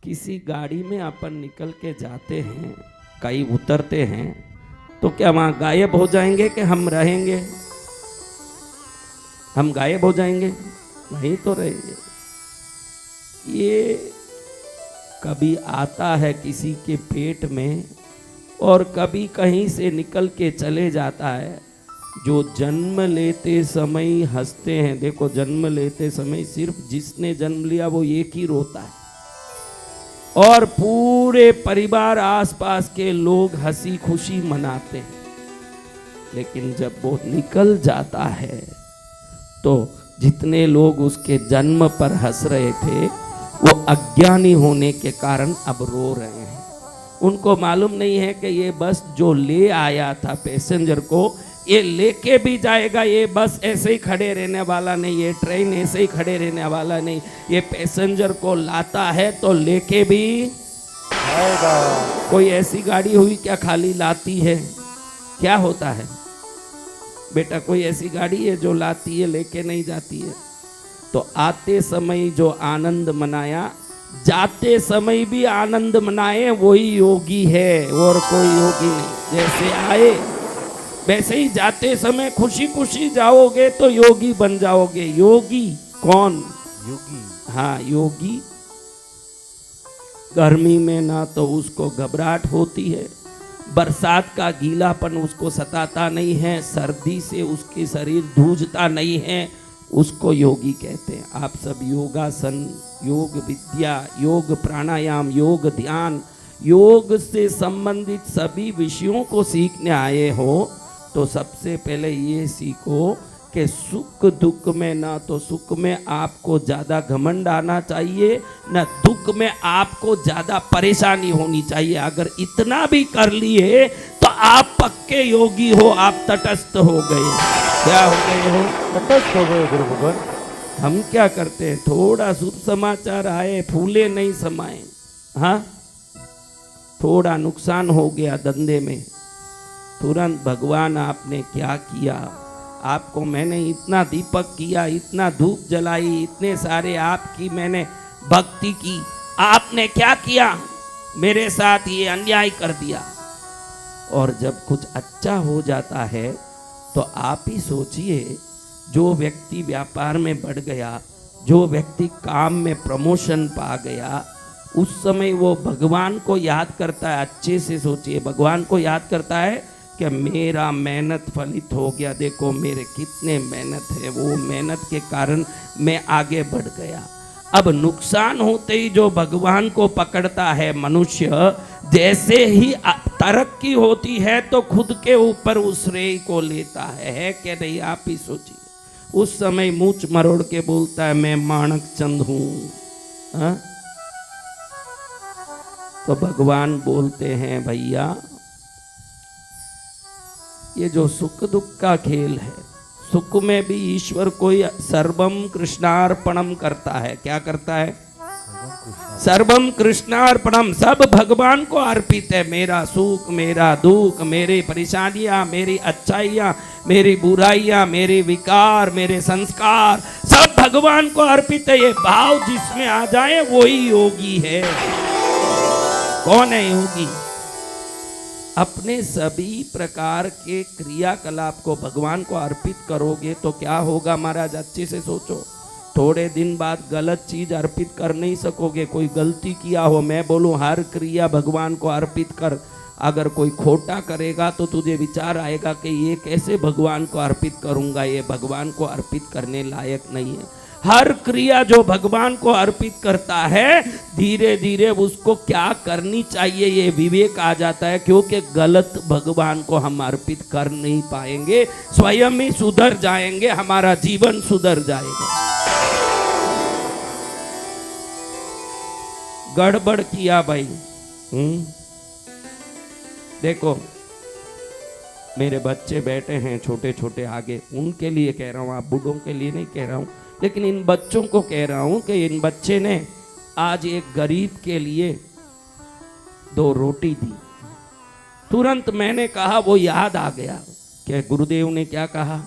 किसी गाड़ी में अपन निकल के जाते हैं, कहीं उतरते हैं, तो क्या वहां गायब हो जाएंगे कि हम रहेंगे? हम गायब हो जाएंगे? नहीं तो रहेंगे। ये कभी आता है किसी के पेट में और कभी कहीं से निकल के चले जाता है। जो जन्म लेते समय हंसते हैं, देखो जन्म लेते समय सिर्फ जिसने जन्म लिया वो एक ही रोता है और पूरे परिवार आसपास के लोग हंसी खुशी मनाते हैं। लेकिन जब वो निकल जाता है तो जितने लोग उसके जन्म पर हंस रहे थे वो अज्ञानी होने के कारण अब रो रहे हैं। उनको मालूम नहीं है कि ये बस जो ले आया था पैसेंजर को, ये लेके भी जाएगा। ये बस ऐसे ही खड़े रहने वाला नहीं, ये ट्रेन ऐसे ही खड़े रहने वाला नहीं। ये पैसेंजर को लाता है तो लेके भी आएगा। कोई ऐसी गाड़ी हुई क्या खाली लाती है? क्या होता है बेटा? कोई ऐसी गाड़ी है जो लाती है लेके नहीं जाती है? तो आते समय जो आनंद मनाया, जाते समय भी आनंद मनाए, वही योगी है और कोई योगी नहीं। जैसे आए वैसे ही जाते समय खुशी खुशी जाओगे तो योगी बन जाओगे। योगी कौन? योगी, हाँ योगी। गर्मी में ना तो उसको घबराहट होती है, बरसात का गीलापन उसको सताता नहीं है, सर्दी से उसके शरीर धूजता नहीं है, उसको योगी कहते हैं। आप सब योगासन, योग विद्या, योग प्राणायाम, योग ध्यान, योग से संबंधित सभी विषयों को सीखने आए हो तो सबसे पहले ये सीखो कि सुख दुख में ना तो सुख में आपको ज़्यादा घमंड आना चाहिए, न दुख में आपको ज़्यादा परेशानी होनी चाहिए। अगर इतना भी कर लिए तो आप पक्के योगी हो, आप तटस्थ हो गए। क्या हो गए हो? तटस्थ हो गए गुरु भगवान। हम क्या करते हैं, थोड़ा शुभ समाचार आए, फूले नहीं समाए, हाँ थोड़ा नुकसान हो गया धंधे में, तुरंत भगवान आपने क्या किया, आपको मैंने इतना दीपक किया, इतना धूप जलाई, इतने सारे आपकी मैंने भक्ति की, आपने क्या किया, मेरे साथ ये अन्याय कर दिया। और जब कुछ अच्छा हो जाता है तो आप ही सोचिए, जो व्यक्ति व्यापार में बढ़ गया, जो व्यक्ति काम में प्रमोशन पा गया, उस समय वो भगवान को याद करता है। अच्छे से सोचिए, भगवान को याद करता है कि मेरा मेहनत फलित हो गया, देखो मेरे कितने मेहनत है, वो मेहनत के कारण मैं आगे बढ़ गया। अब नुकसान होते ही जो भगवान को पकड़ता है मनुष्य, जैसे ही तरक्की होती है तो खुद के ऊपर उस श्रेय को लेता है कि नहीं? आप ही सोचिए, उस समय मूंछ मरोड़ के बोलता है मैं माणक चंद हूं। तो भगवान बोलते हैं भैया ये जो सुख दुख का खेल है, सुख में भी ईश्वर कोई सर्वम कृष्णार्पणम करता है। क्या करता है? सर्वम कृष्णार्पणम, सब भगवान को अर्पित है। मेरा सुख, मेरा दुख, मेरी परेशानियां, मेरी अच्छाइयां, मेरी बुराइयां, मेरे विकार, मेरे संस्कार, सब भगवान को अर्पित है। ये भाव जिसमें आ जाए वही योगी है। कौन है योगी? अपने सभी प्रकार के क्रियाकलाप को भगवान को अर्पित करोगे तो क्या होगा महाराज? अच्छे से सोचो। थोड़े दिन बाद गलत चीज अर्पित कर नहीं सकोगे। कोई गलती किया हो, मैं बोलूं हर क्रिया भगवान को अर्पित कर, अगर कोई खोटा करेगा तो तुझे विचार आएगा कि ये कैसे भगवान को अर्पित करूंगा, ये भगवान को अर्पित करने लायक नहीं है। हर क्रिया जो भगवान को अर्पित करता है, धीरे धीरे उसको क्या करनी चाहिए ये विवेक आ जाता है, क्योंकि गलत भगवान को हम अर्पित कर नहीं पाएंगे, स्वयं ही सुधर जाएंगे, हमारा जीवन सुधर जाएगा। गड़बड़ किया भाई, देखो मेरे बच्चे बैठे हैं छोटे छोटे आगे, उनके लिए कह रहा हूं, आप बूढ़ों के लिए नहीं कह रहा हूं, लेकिन इन बच्चों को कह रहा हूं कि इन बच्चे ने आज एक गरीब के लिए 2 रोटी दी। तुरंत मैंने कहा, वो याद आ गया कि गुरुदेव ने क्या कहा,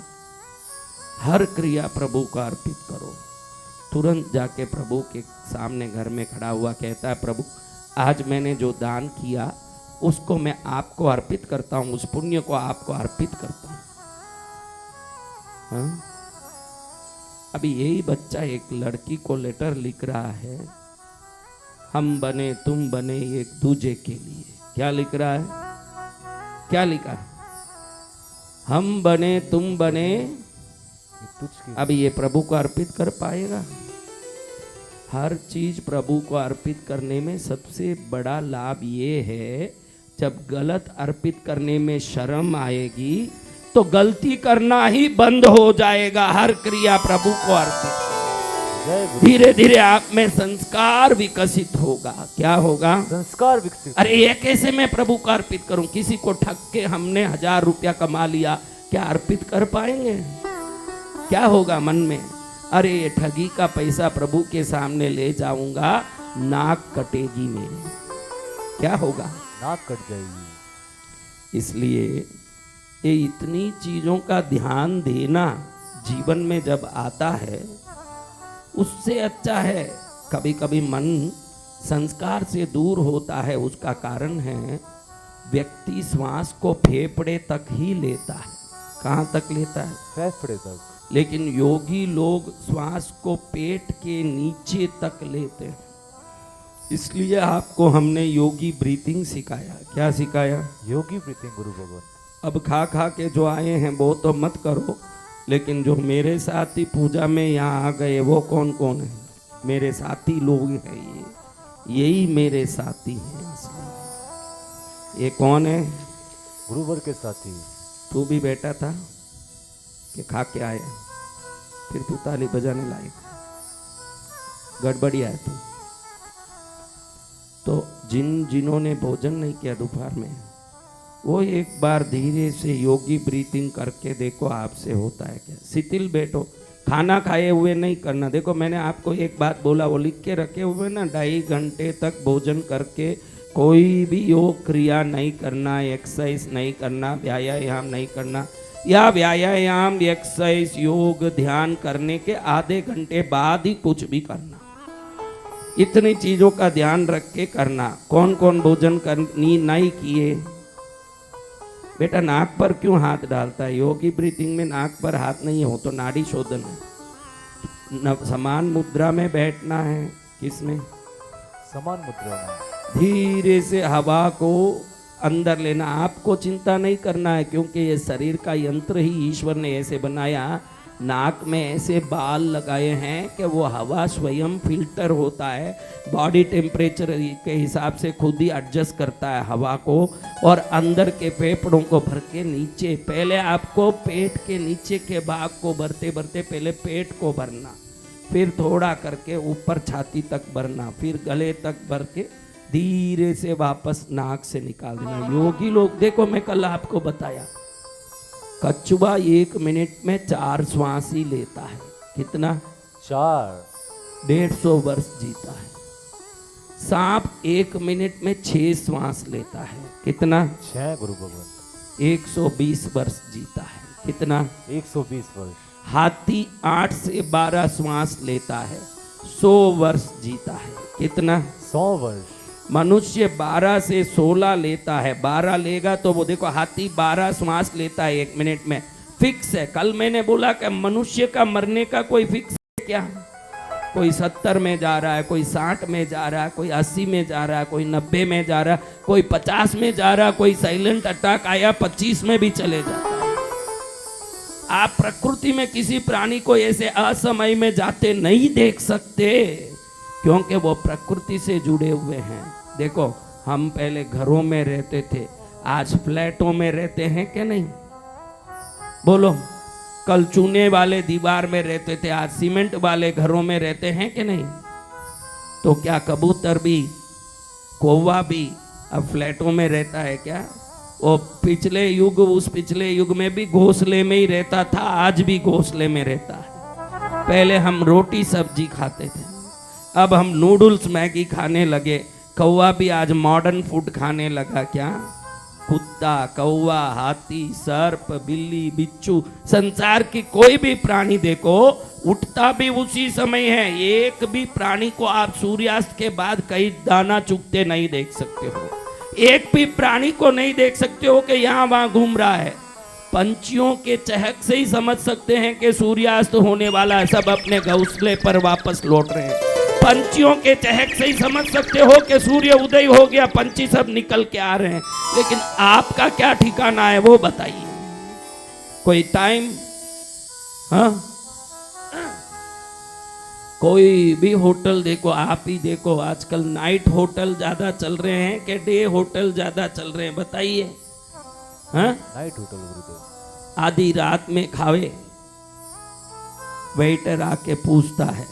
हर क्रिया प्रभु को अर्पित करो। तुरंत जाके प्रभु के सामने घर में खड़ा हुआ कहता है, प्रभु आज मैंने जो दान किया उसको मैं आपको अर्पित करता हूँ, उस पुण्य को आपको अर्पित करता हूँ। हाँ? अभी यही बच्चा एक लड़की को लेटर लिख रहा है, हम बने तुम बने एक दूजे के लिए। क्या लिख रहा है? क्या लिखा? हम बने तुम बने। अभी ये प्रभु को अर्पित कर पाएगा? हर चीज प्रभु को अर्पित करने में सबसे बड़ा लाभ ये है, जब गलत अर्पित करने में शर्म आएगी तो गलती करना ही बंद हो जाएगा। हर क्रिया प्रभु को अर्पित, धीरे धीरे आप में संस्कार विकसित होगा। क्या होगा? संस्कार विकसित। अरे ये कैसे मैं प्रभु को अर्पित करूं? किसी को ठग के हमने 1000 रुपया कमा लिया, क्या अर्पित कर पाएंगे? क्या होगा मन में? अरे ये ठगी का पैसा प्रभु के सामने ले जाऊंगा, नाक कटेगी मेरी। क्या होगा? नाक कट जाएगी। इसलिए ये इतनी चीजों का ध्यान देना जीवन में जब आता है, उससे अच्छा है। कभी कभी मन संस्कार से दूर होता है, उसका कारण है व्यक्ति श्वास को फेफड़े तक ही लेता है। कहाँ तक लेता है? फेफड़े तक। लेकिन योगी लोग श्वास को पेट के नीचे तक लेते हैं। इसलिए आपको हमने योगी ब्रीथिंग सिखाया। क्या सिखाया? योगी ब्रीथिंग गुरु भगवान। अब खा खा के जो आए हैं वो तो मत करो, लेकिन जो मेरे साथी पूजा में यहाँ आ गए वो कौन कौन है? मेरे साथी लोग हैं, यही मेरे साथी हैं असली। ये कौन है? गुरुवर के साथी। तू भी बैठा था कि खा के आया, फिर तू ताली बजाने लायक? गड़बड़िया है तू। तो जिन्होंने भोजन नहीं किया दोपहर में, वो एक बार धीरे से योगी ब्रीथिंग करके देखो आपसे होता है क्या। शिथिल बैठो, खाना खाए हुए नहीं करना। देखो मैंने आपको एक बात बोला, वो लिख के रखे हुए ना, 2.5 घंटे तक भोजन करके कोई भी योग क्रिया नहीं करना, एक्सरसाइज नहीं करना, व्यायाम नहीं करना, या व्यायाम एक्सरसाइज योग ध्यान करने के आधे घंटे बाद ही कुछ भी करना। इतनी चीजों का ध्यान रख के करना। कौन कौन भोजन करनी नहीं किए? बेटा नाक पर क्यों हाथ डालता है? योगी ब्रीथिंग में नाक पर हाथ नहीं हो तो नाड़ी शोधन है। समान मुद्रा में बैठना है। किसमें? समान मुद्रा में। धीरे से हवा को अंदर लेना। आपको चिंता नहीं करना है, क्योंकि ये शरीर का यंत्र ही ईश्वर ने ऐसे बनाया। नाक में ऐसे बाल लगाए हैं कि वो हवा स्वयं फिल्टर होता है, बॉडी टेम्परेचर के हिसाब से खुद ही एडजस्ट करता है हवा को, और अंदर के फेफड़ों को भर के नीचे। पहले आपको पेट के नीचे के भाग को भरते भरते पहले पेट को भरना, फिर थोड़ा करके ऊपर छाती तक भरना, फिर गले तक भर के धीरे से वापस नाक से निकाल देना। योगी लोग देखो, मैं कल आपको बताया, कछुआ 1 मिनट में 4 श्वास ही लेता है। कितना? 4। 150 वर्ष जीता है। सांप 1 मिनट में 6 श्वास लेता है। कितना? 6 गुरु भगवान। 120 वर्ष जीता है। कितना? 120 वर्ष। हाथी 8 से 12 श्वास लेता है, 100 वर्ष जीता है। कितना? 100 वर्ष। मनुष्य 12 से 16 लेता है। 12 लेगा तो वो देखो, हाथी 12 श्वास लेता है 1 मिनट में, फिक्स है। कल मैंने बोला कि मनुष्य का मरने का कोई फिक्स है क्या? कोई 70 में जा रहा है, कोई 60 में जा रहा है, कोई 80 में जा रहा है, कोई 90 में जा रहा है, कोई 50 में जा रहा है, कोई साइलेंट अटैक आया 25 में भी चले जाता है। आप प्रकृति में किसी प्राणी को ऐसे असमय में जाते नहीं देख सकते, क्योंकि वो प्रकृति से जुड़े हुए हैं। देखो, हम पहले घरों में रहते थे, आज फ्लैटों में रहते हैं कि नहीं? बोलो। कल चूने वाले दीवार में रहते थे, आज सीमेंट वाले घरों में रहते हैं कि नहीं? तो क्या कबूतर भी, कौवा भी अब फ्लैटों में रहता है क्या? वो पिछले युग, उस पिछले युग में भी घोंसले में ही रहता था, आज भी घोंसले में रहता है। पहले हम रोटी सब्जी खाते थे, अब हम नूडल्स मैगी खाने लगे। कौवा भी आज मॉडर्न फूड खाने लगा क्या? कुत्ता, कौवा, हाथी, सर्प, बिल्ली, बिच्छू, संसार की कोई भी प्राणी देखो उठता भी उसी समय है। एक भी प्राणी को आप सूर्यास्त के बाद कहीं दाना चुगते नहीं देख सकते हो। एक भी प्राणी को नहीं देख सकते हो कि यहां वहां घूम रहा है। पंछियों के चहक से ही समझ सकते हैं कि सूर्यास्त होने वाला है, सब अपने घोंसले पर वापस लौट रहे हैं। पंछियों के चहक से ही समझ सकते हो कि सूर्य उदय हो गया, पंछी सब निकल के आ रहे हैं। लेकिन आपका क्या ठिकाना है वो बताइए, कोई टाइम? हाँ, कोई भी होटल देखो, आप ही देखो, आजकल नाइट होटल ज्यादा चल रहे हैं कि डे होटल ज्यादा चल रहे हैं, बताइए। हाँ, नाइट होटल गुरुदेव। आधी रात में खावे, वेटर आके पूछता है,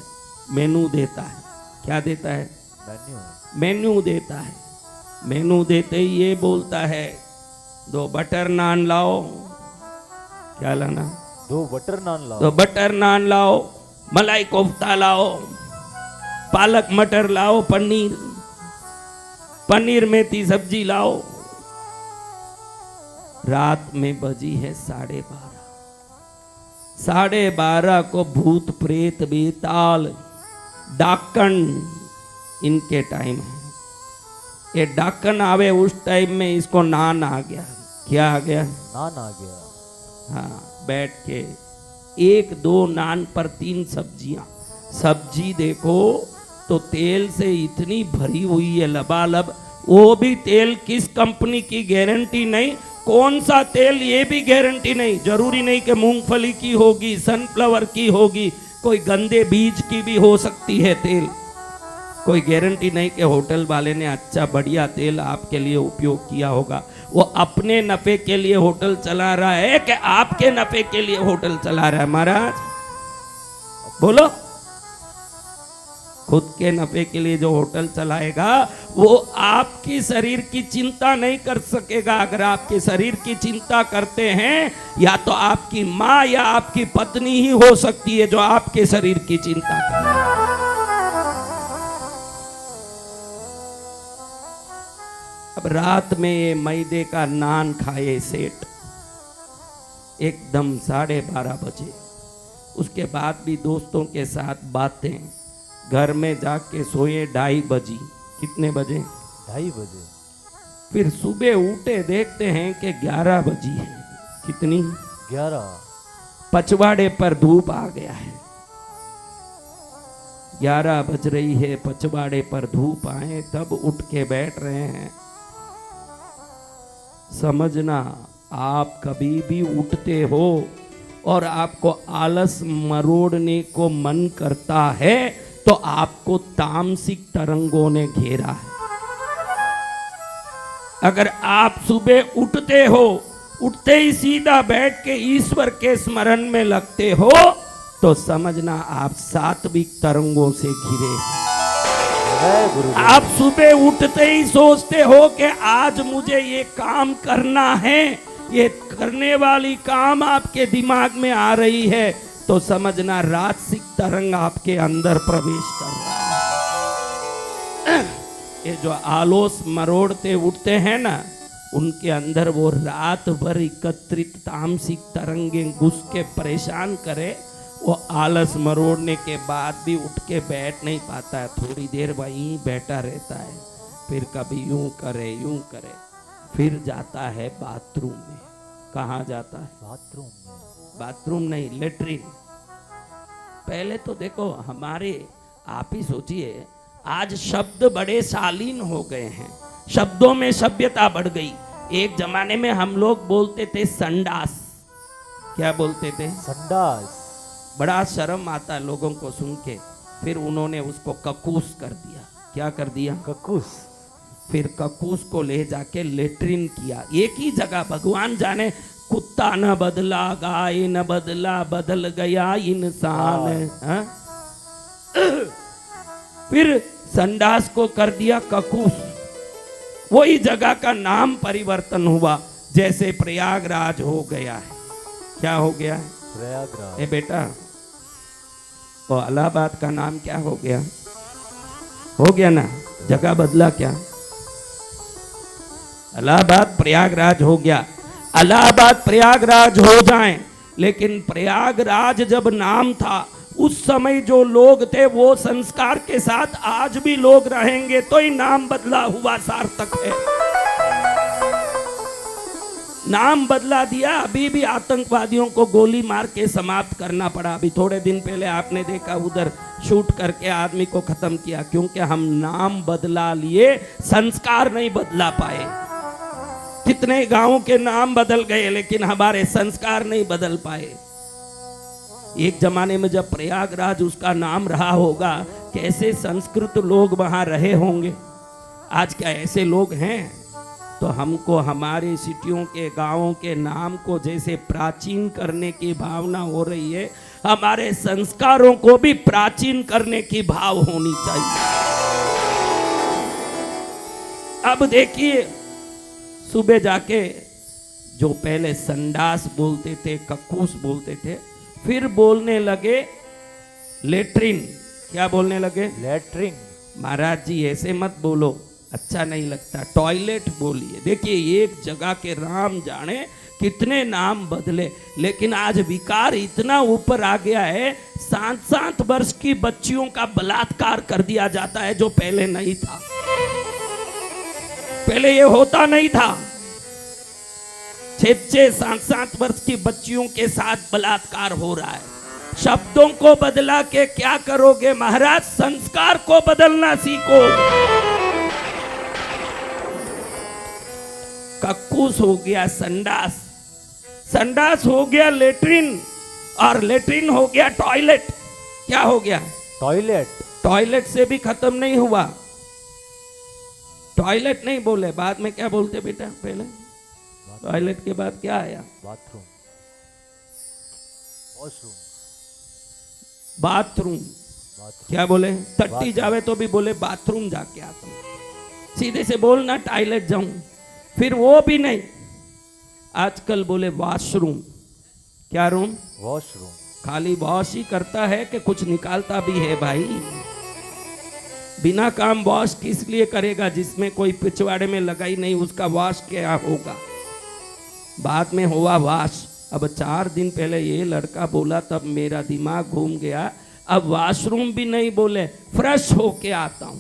मेनू देता है, क्या देता है? मेन्यू देता है। मेनू देते ही ये बोलता है 2 बटर नान लाओ। क्या लाना? 2 बटर नान लाओ। 2 बटर नान लाओ, मलाई कोफ्ता लाओ, पालक मटर लाओ, पनीर मेथी सब्जी लाओ। रात में बजी है 12:30। 12:30 को भूत प्रेत बेताल डाकन इनके टाइम है। ये डाकन आवे उस टाइम में इसको नान आ गया। क्या आ गया? नान आ गया। हाँ, बैठ के 1-2 नान पर 3 सब्जियां। सब्जी देखो तो तेल से इतनी भरी हुई है लबालब, वो भी तेल किस कंपनी की गारंटी नहीं, कौन सा तेल ये भी गारंटी नहीं। जरूरी नहीं कि मूंगफली की होगी, सनफ्लावर की होगी, कोई गंदे बीज की भी हो सकती है तेल। कोई गारंटी नहीं कि होटल वाले ने अच्छा बढ़िया तेल आपके लिए उपयोग किया होगा। वो अपने नफे के लिए होटल चला रहा है कि आपके नफे के लिए होटल चला रहा है? महाराज बोलो। खुद के नफे के लिए जो होटल चलाएगा वो आपकी शरीर की चिंता नहीं कर सकेगा। अगर आपके शरीर की चिंता करते हैं, या तो आपकी माँ या आपकी पत्नी ही हो सकती है जो आपके शरीर की चिंता करे। अब रात में ये मैदे का नान खाए सेठ, एकदम 12:30 बजे। उसके बाद भी दोस्तों के साथ बातें, घर में जाके सोए 2:30 बजी। कितने बजे? 2:30 बजे। फिर सुबह उठे देखते हैं कि 11 बजी है। कितनी? 11। पचवाड़े पर धूप आ गया है। 11 बज रही है, पचवाड़े पर धूप आए तब उठ के बैठ रहे हैं। समझना, आप कभी भी उठते हो और आपको आलस मरोड़ने को मन करता है तो आपको तामसिक तरंगों ने घेरा है। अगर आप सुबह उठते हो, उठते ही सीधा बैठ के ईश्वर के स्मरण में लगते हो तो समझना आप सात्विक तरंगों से घिरे हैं। आप सुबह उठते ही सोचते हो कि आज मुझे ये काम करना है, ये करने वाली काम आपके दिमाग में आ रही है तो समझना राजसिक तरंग आपके अंदर प्रवेश कर रहा है। ये जो आलोस मरोड़ते उठते हैं ना, उनके अंदर वो रात भर एकत्रित तामसिक तरंगें घुस के परेशान करे। वो आलस मरोड़ने के बाद भी उठ के बैठ नहीं पाता है, थोड़ी देर वहीं बैठा रहता है, फिर कभी यूं करे, फिर जाता है बाथरूम में। कहाँ जाता है? बाथरूम में। बाथरूम नहीं, लेटरिन। पहले तो देखो हमारे, आप ही सोचिए, आज शब्द बड़े शालीन हो गए हैं, शब्दों में सभ्यता बढ़ गई। एक जमाने में हम लोग बोलते थे संडास। क्या बोलते थे? संडास। बड़ा शर्म आता है लोगों को सुन के, फिर उन्होंने उसको ककूस कर दिया। क्या कर दिया? ककूस। फिर ककूस को ले जाके लेटरिन किया। एक ही जगह, भगवान जाने, कुत्ता न बदला, गाय न बदला, बदल गया इंसान। फिर संडास को कर दिया ककूस। वही जगह का नाम परिवर्तन हुआ, जैसे प्रयागराज हो गया है। क्या हो गया है? प्रयागराज। ए बेटा, वो इलाहाबाद का नाम क्या हो गया? हो गया ना, जगह बदला क्या? इलाहाबाद प्रयागराज हो गया, इलाहाबाद प्रयागराज हो जाए, लेकिन प्रयागराज जब नाम था उस समय जो लोग थे वो संस्कार के साथ आज भी लोग रहेंगे तो ही नाम बदला हुआ सार्थक है। नाम बदला दिया, अभी भी आतंकवादियों को गोली मार के समाप्त करना पड़ा। अभी थोड़े दिन पहले आपने देखा उधर शूट करके आदमी को खत्म किया, क्योंकि हम नाम बदला लिए, संस्कार नहीं बदला पाए। कितने गांवों के नाम बदल गए लेकिन हमारे संस्कार नहीं बदल पाए। एक जमाने में जब प्रयागराज उसका नाम रहा होगा, कैसे संस्कृत लोग वहां रहे होंगे। आज क्या ऐसे लोग हैं? तो हमको हमारे सिटियों के गांवों के नाम को जैसे प्राचीन करने की भावना हो रही है, हमारे संस्कारों को भी प्राचीन करने की भाव होनी चाहिए। अब देखिए, सुबह जाके जो पहले संडास बोलते थे, कक्कूस बोलते थे, फिर बोलने लगे लेट्रिन। क्या बोलने लगे? लेटरिन। महाराज जी ऐसे मत बोलो, अच्छा नहीं लगता, टॉयलेट बोलिए। देखिए, एक जगह के राम जाने कितने नाम बदले, लेकिन आज विकार इतना ऊपर आ गया है, 7-7 वर्ष की बच्चियों का बलात्कार कर दिया जाता है, जो पहले नहीं था। पहले ये होता नहीं था। 6-6, 7-7 वर्ष की बच्चियों के साथ बलात्कार हो रहा है। शब्दों को बदला के क्या करोगे महाराज? संस्कार को बदलना सीखो। कक्कूस हो गया संडास, संडास हो गया लेट्रिन, और लेट्रिन हो गया टॉयलेट। क्या हो गया? टॉयलेट। टॉयलेट से भी खत्म नहीं हुआ। टॉयलेट नहीं बोले, बाद में क्या बोलते बेटा? पहले टॉयलेट के बाद क्या आया? बाथरूम। वॉशरूम। बाथरूम। क्या बोले? टट्टी जावे तो भी बोले बाथरूम जाके आता हूं। सीधे से बोलना टॉयलेट जाऊं, फिर वो भी नहीं, आजकल बोले वॉशरूम। क्या रूम? वॉशरूम। खाली वॉश ही करता है कि कुछ निकालता भी है भाई? बिना काम वॉश किस लिए करेगा? जिसमें कोई पिछवाड़े में लगाई नहीं, उसका वॉश क्या होगा? बाद में हुआ वॉश। अब 4 दिन पहले ये लड़का बोला, तब मेरा दिमाग घूम गया। अब वॉशरूम भी नहीं बोले, फ्रेश होके आता हूं।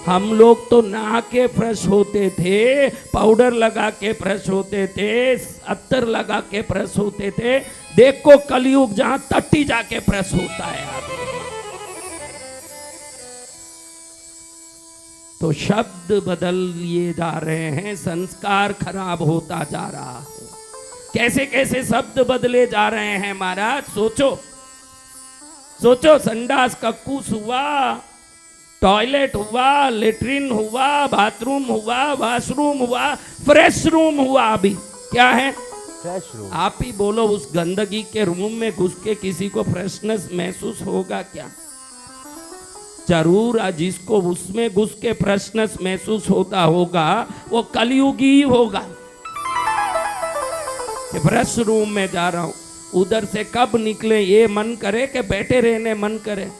हम लोग तो नहा के फ्रेश होते थे, पाउडर लगा के फ्रेश होते थे, अत्तर लगा के फ्रेश होते थे। देखो कलयुग जहां टट्टी जाके फ्रेश होता है आदमी। तो शब्द बदल लिए जा रहे हैं, संस्कार खराब होता जा रहा है। कैसे कैसे शब्द बदले जा रहे हैं महाराज? सोचो सोचो, संडास कक्कूस हुआ, टॉयलेट हुआ, लेट्रिन हुआ, बाथरूम हुआ, वॉशरूम हुआ, फ्रेश रूम हुआ। अभी क्या है? Fresh room. आप ही बोलो, उस गंदगी के रूम में घुस के किसी को फ्रेशनेस महसूस होगा क्या? जरूर जिसको उसमें घुस के फ्रेशनेस महसूस होता होगा वो कलयुगी ही होगा कि फ्रेश रूम में जा रहा हूं। उधर से कब निकले ये मन करे कि बैठे रहने मन करे।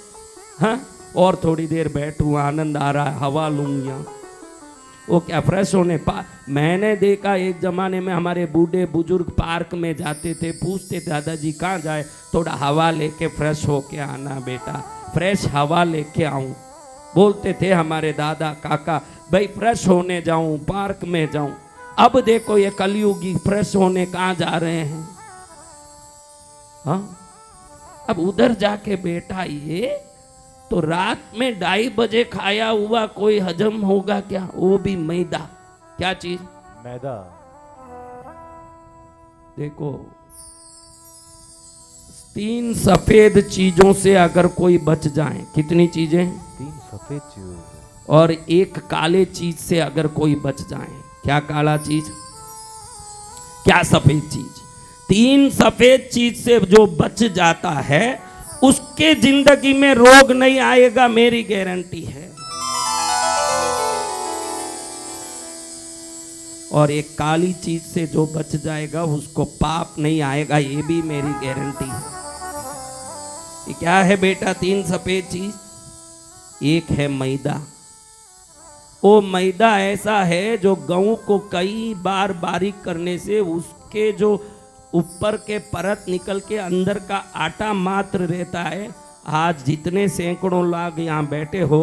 हाँ, और थोड़ी देर बैठूं, आनंद आ रहा है, हवा लूं यहाँ। वो क्या फ्रेश होने मैंने देखा एक जमाने में हमारे बूढ़े बुजुर्ग पार्क में जाते थे, पूछते दादाजी कहाँ जाए? थोड़ा हवा लेके फ्रेश होके आना बेटा, फ्रेश हवा लेके आऊं। बोलते थे हमारे दादा काका, भाई फ्रेश होने जाऊं, पार्क में जाऊं। अब देखो ये कलयुगी फ्रेश होने कहाँ जा रहे हैं? हाँ, अब उधर जाके बैठा ये तो रात में 2:30 बजे खाया हुआ कोई हजम होगा क्या? वो भी मैदा। क्या चीज? मैदा। देखो, 3 सफेद चीजों से अगर कोई बच जाए, कितनी चीजें? 3 सफेद चीज। और 1 काले चीज से अगर कोई बच जाए। क्या काला चीज? क्या सफेद चीज? 3 सफेद चीज से जो बच जाता है उसके जिंदगी में रोग नहीं आएगा, मेरी गारंटी है। और एक काली चीज से जो बच जाएगा उसको पाप नहीं आएगा, ये भी मेरी गारंटी है। ये क्या है बेटा? 3 सफेद चीज। एक है मैदा, वो मैदा ऐसा है जो गेहूं को कई बार बारीक करने से उसके जो ऊपर के परत निकल के अंदर का आटा मात्र रहता है। आज जितने सैकड़ों लोग यहाँ बैठे हो,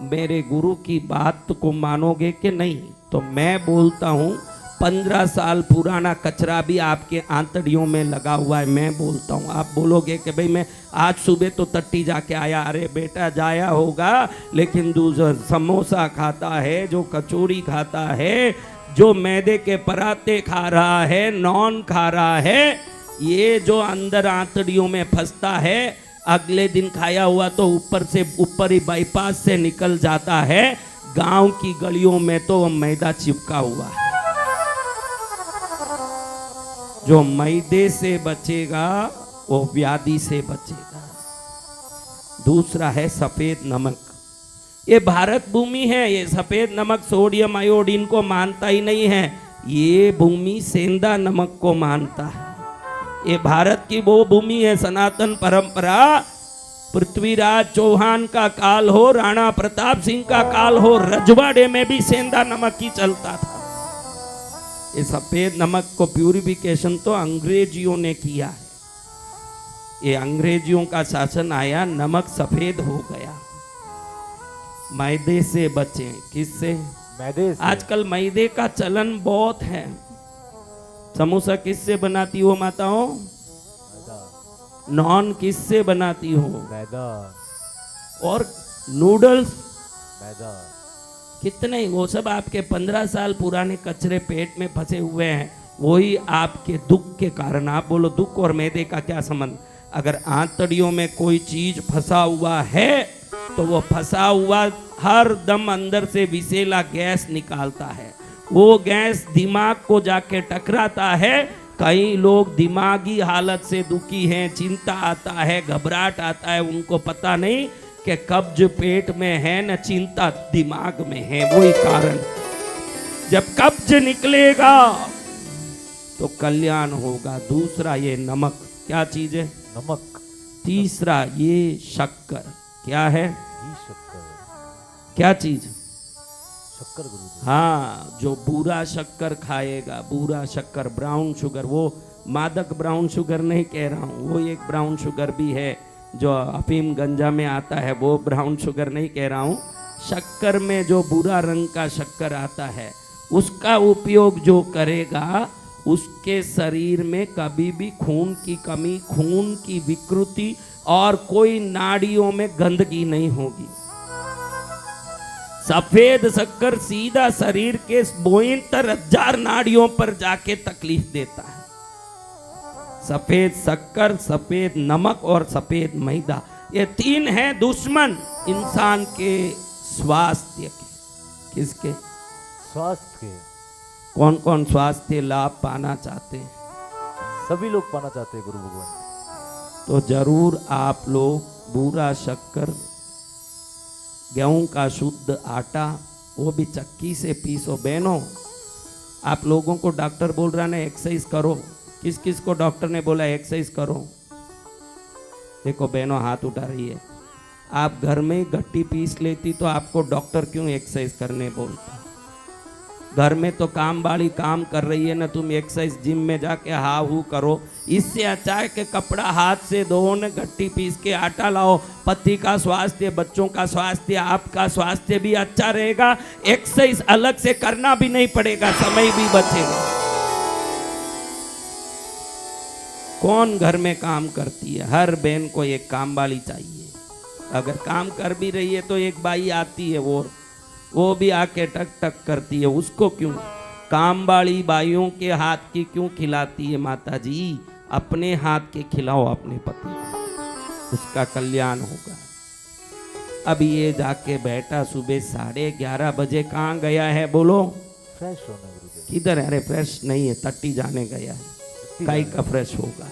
मेरे गुरु की बात को मानोगे कि नहीं? तो मैं बोलता हूँ 15 साल पुराना कचरा भी आपके आंतड़ियों में लगा हुआ है। मैं बोलता हूँ, आप बोलोगे कि भाई मैं आज सुबह तो टट्टी जाके आया। अरे बेटा जाया होगा, लेकिन दूसरा समोसा खाता है, जो कचौड़ी खाता है, जो मैदे के पराठे खा रहा है, नॉन खा रहा है, ये जो अंदर आंतड़ियों में फंसता है, अगले दिन खाया हुआ तो ऊपर से ऊपर ही बाईपास से निकल जाता है। गांव की गलियों में तो वो मैदा चिपका हुआ है। जो मैदे से बचेगा वो व्याधि से बचेगा। दूसरा है सफेद नमक। ये भारत भूमि है, ये सफेद नमक सोडियम आयोडीन को मानता ही नहीं है। ये भूमि सेंधा नमक को मानता है। ये भारत की वो भूमि है, सनातन परंपरा। पृथ्वीराज चौहान का काल हो, राणा प्रताप सिंह का काल हो, रजवाड़े में भी सेंधा नमक ही चलता था। ये सफेद नमक को प्यूरिफिकेशन तो अंग्रेजियों ने किया है। ये अंग्रेजियों का शासन आया, नमक सफेद हो गया। मैदे से बचें। किससे? मैदे से। आजकल मैदे का चलन बहुत है। समोसा किससे बनाती हो माताओं? मैदा। नॉन किससे बनाती हो? मैदा। और नूडल्स मैदा। कितने, वो सब आपके 15 साल पुराने कचरे पेट में फंसे हुए हैं। वही आपके दुख के कारण। आप बोलो दुख और मैदे का क्या संबंध? अगर आंतड़ियों में कोई चीज फंसा हुआ है तो वो फंसा हुआ हर दम अंदर से विषैला गैस निकालता है। वो गैस दिमाग को जाके टकराता है। कई लोग दिमागी हालत से दुखी हैं, चिंता आता है, घबराहट आता है, उनको पता नहीं कि कब्ज पेट में है न चिंता दिमाग में है। वही कारण, जब कब्ज निकलेगा तो कल्याण होगा। दूसरा ये नमक, क्या चीज है? नमक। तीसरा ये शक्कर, क्या है? घी शक्कर। क्या चीज? शक्कर गुरुजी। हाँ, जो बूरा शक्कर खाएगा, बूरा शक्कर, ब्राउन शुगर, वो मादक ब्राउन शुगर नहीं कह रहा हूँ, वो एक ब्राउन शुगर भी है जो अफीम गंजा में आता है, वो ब्राउन शुगर नहीं कह रहा हूँ। शक्कर में जो बुरा रंग का शक्कर आता है, उसका उपयोग जो करेगा, उसके शरीर में कभी भी खून की कमी, खून की विकृति और कोई नाड़ियों में गंदगी नहीं होगी। सफेद शक्कर सीधा शरीर के 72,000 नाड़ियों पर जाके तकलीफ देता है। सफेद शक्कर, सफेद नमक और सफेद मैदा, ये तीन हैं दुश्मन इंसान के स्वास्थ्य के। किसके? स्वास्थ्य के। कौन कौन स्वास्थ्य लाभ पाना चाहते हैं? सभी लोग पाना चाहते हैं गुरु भगवान। तो जरूर आप लोग बूरा शक्कर, गेहूं का शुद्ध आटा, वो भी चक्की से पीसो। बहनों, आप लोगों को डॉक्टर बोल रहा है ना एक्सरसाइज करो। किस किस को डॉक्टर ने बोला एक्सरसाइज करो? देखो बहनों हाथ उठा रही है। आप घर में गट्टी पीस लेती तो आपको डॉक्टर क्यों एक्सरसाइज करने बोलता? घर में तो काम वाली काम कर रही है ना, तुम एक्सरसाइज जिम में जाके हा हू करो। इससे अच्छा है कि कपड़ा हाथ से धो, न गट्टी पीस के आटा लाओ। पति का स्वास्थ्य, बच्चों का स्वास्थ्य, आपका स्वास्थ्य भी अच्छा रहेगा। एक्सरसाइज अलग से करना भी नहीं पड़ेगा, समय भी बचेगा। कौन घर में काम करती है? हर बहन को एक काम वाली चाहिए। अगर काम कर भी रही है तो एक बाई आती है, वो भी आके टक टक करती है। उसको क्यों? काम वाली बाइयों के हाथ की क्यों खिलाती है माता जी? अपने हाथ के खिलाओ अपने पति को, उसका कल्याण होगा। अब ये जाके बैठा सुबह 11:30 बजे, कहाँ गया है बोलो? फ्रेश होना गुरुजी। किधर है? अरे फ्रेश नहीं है, टट्टी जाने गया है। काई का फ्रेश होगा?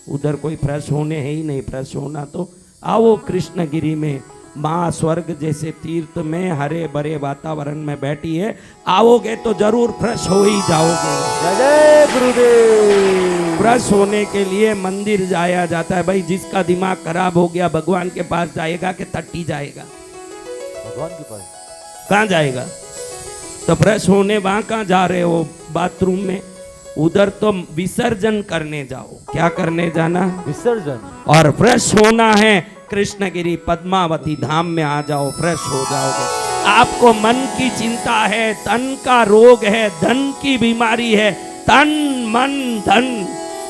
उधर कोई फ्रेश होने है ही नहीं। फ्रेश होना तो आओ कृष्णगिरी में, माँ स्वर्ग जैसे तीर्थ में हरे भरे वातावरण में बैठी है। आओगे तो जरूर फ्रेश हो ही जाओगे। जय जय गुरुदेव। फ्रेश होने के लिए मंदिर जाया जाता है। भाई जिसका दिमाग खराब हो गया भगवान के पास जाएगा कि टट्टी जाएगा? भगवान के पास। कहाँ जाएगा? तो फ्रेश होने वहां कहाँ जा रहे हो? बाथरूम में। उधर तो विसर्जन करने जाओ। क्या करने जाना? विसर्जन। और फ्रेश होना है, कृष्णगिरी पद्मावती धाम में आ जाओ, फ्रेश हो जाओगे। आपको मन की चिंता है, तन का रोग है, धन की बीमारी है, तन मन धन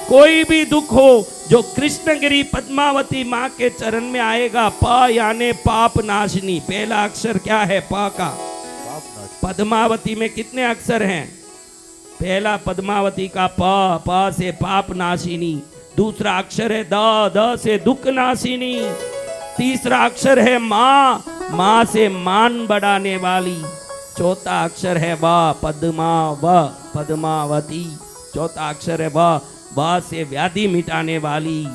कोई भी दुख हो, जो कृष्णगिरी पद्मावती माँ के चरण में आएगा, प यानी पाप नाशिनी। पहला अक्षर क्या है? प का। पद्मावती में कितने अक्षर हैं? पहला पद्मावती का प से पाप नाशिनी। दूसरा अक्षर है द से दुख नाशिनी। तीसरा अक्षर है माँ से मान बढ़ाने वाली। चौथा अक्षर है पद्मावती। चौथा अक्षर है व से व्याधि मिटाने वाली।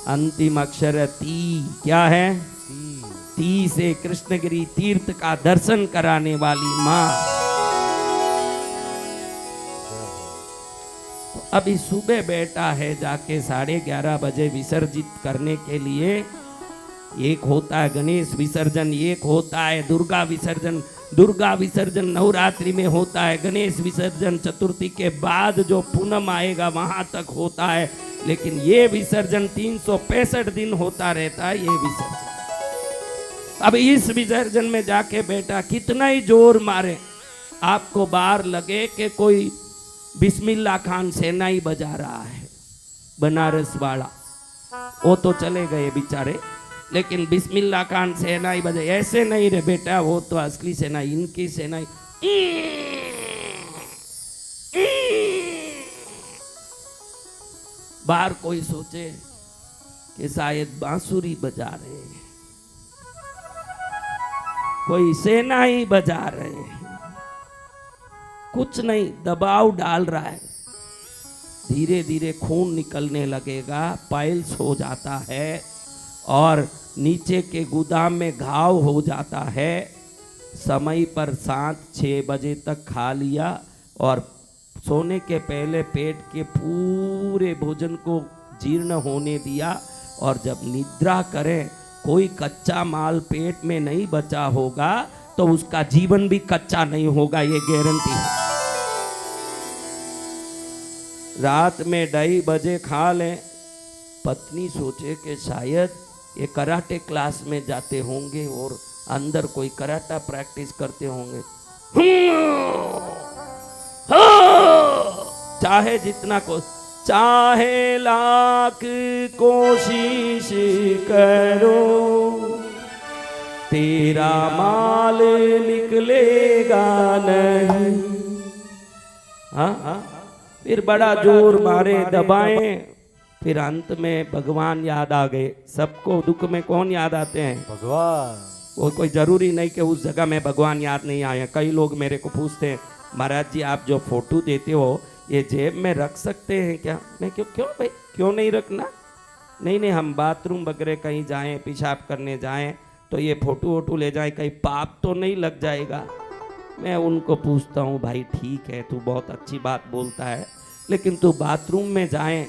अंतिम अक्षर है ती। क्या है? ती से कृष्णगिरी तीर्थ का दर्शन कराने वाली माँ। अभी सुबह बैठा है, जाके 11:30 बजे विसर्जित करने के लिए। एक होता है गणेश विसर्जन, एक होता है दुर्गा विसर्जन। दुर्गा विसर्जन नवरात्रि में होता है, गणेश विसर्जन चतुर्थी के बाद जो पूनम आएगा वहां तक होता है। लेकिन ये विसर्जन 365 दिन होता रहता है ये विसर्जन। अब इस विसर्जन में जाके बेटा कितना ही जोर मारे, आपको बार लगे कि कोई बिस्मिल्लाह खान सेनाई बजा रहा है, बनारस वाला। वो तो चले गए बेचारे, लेकिन बिस्मिल्लाह खान सेनाई बजे ऐसे नहीं रे बेटा, वो तो असली सेनाई, इनकी सेनाई। बाहर कोई सोचे कि शायद बांसुरी बजा रहे हैं, कोई सेनाई बजा रहे हैं। कुछ नहीं, दबाव डाल रहा है। धीरे धीरे खून निकलने लगेगा, पाइल्स हो जाता है और नीचे के गोदाम में घाव हो जाता है। समय पर 7-6 बजे तक खा लिया और सोने के पहले पेट के पूरे भोजन को जीर्ण होने दिया। और जब निद्रा करें, कोई कच्चा माल पेट में नहीं बचा होगा तो उसका जीवन भी कच्चा नहीं होगा, ये गारंटी है। रात में 2:30 बजे खा लें। पत्नी सोचे कि शायद ये कराटे क्लास में जाते होंगे और अंदर कोई कराटा प्रैक्टिस करते होंगे। चाहे जितना को, चाहे लाख कोशिश करो, तेरा माल निकलेगा नहीं। हाँ, फिर बड़ा जोर मारे, दबाएं, फिर अंत में भगवान याद आ गए। सबको दुख में कौन याद आते हैं? भगवान। वो कोई जरूरी नहीं कि उस जगह में भगवान याद नहीं आए। कई लोग मेरे को पूछते हैं, महाराज जी आप जो फोटो देते हो ये जेब में रख सकते हैं क्या? मैं क्यों भाई, क्यों नहीं रखना? नहीं, हम बाथरूम वगैरह कहीं जाएं, पेशाब करने जाएं तो ये फोटो वोटो ले जाएं, कहीं पाप तो नहीं लग जाएगा? मैं उनको पूछता हूँ, भाई ठीक है, तू बहुत अच्छी बात बोलता है, लेकिन तू बाथरूम में जाए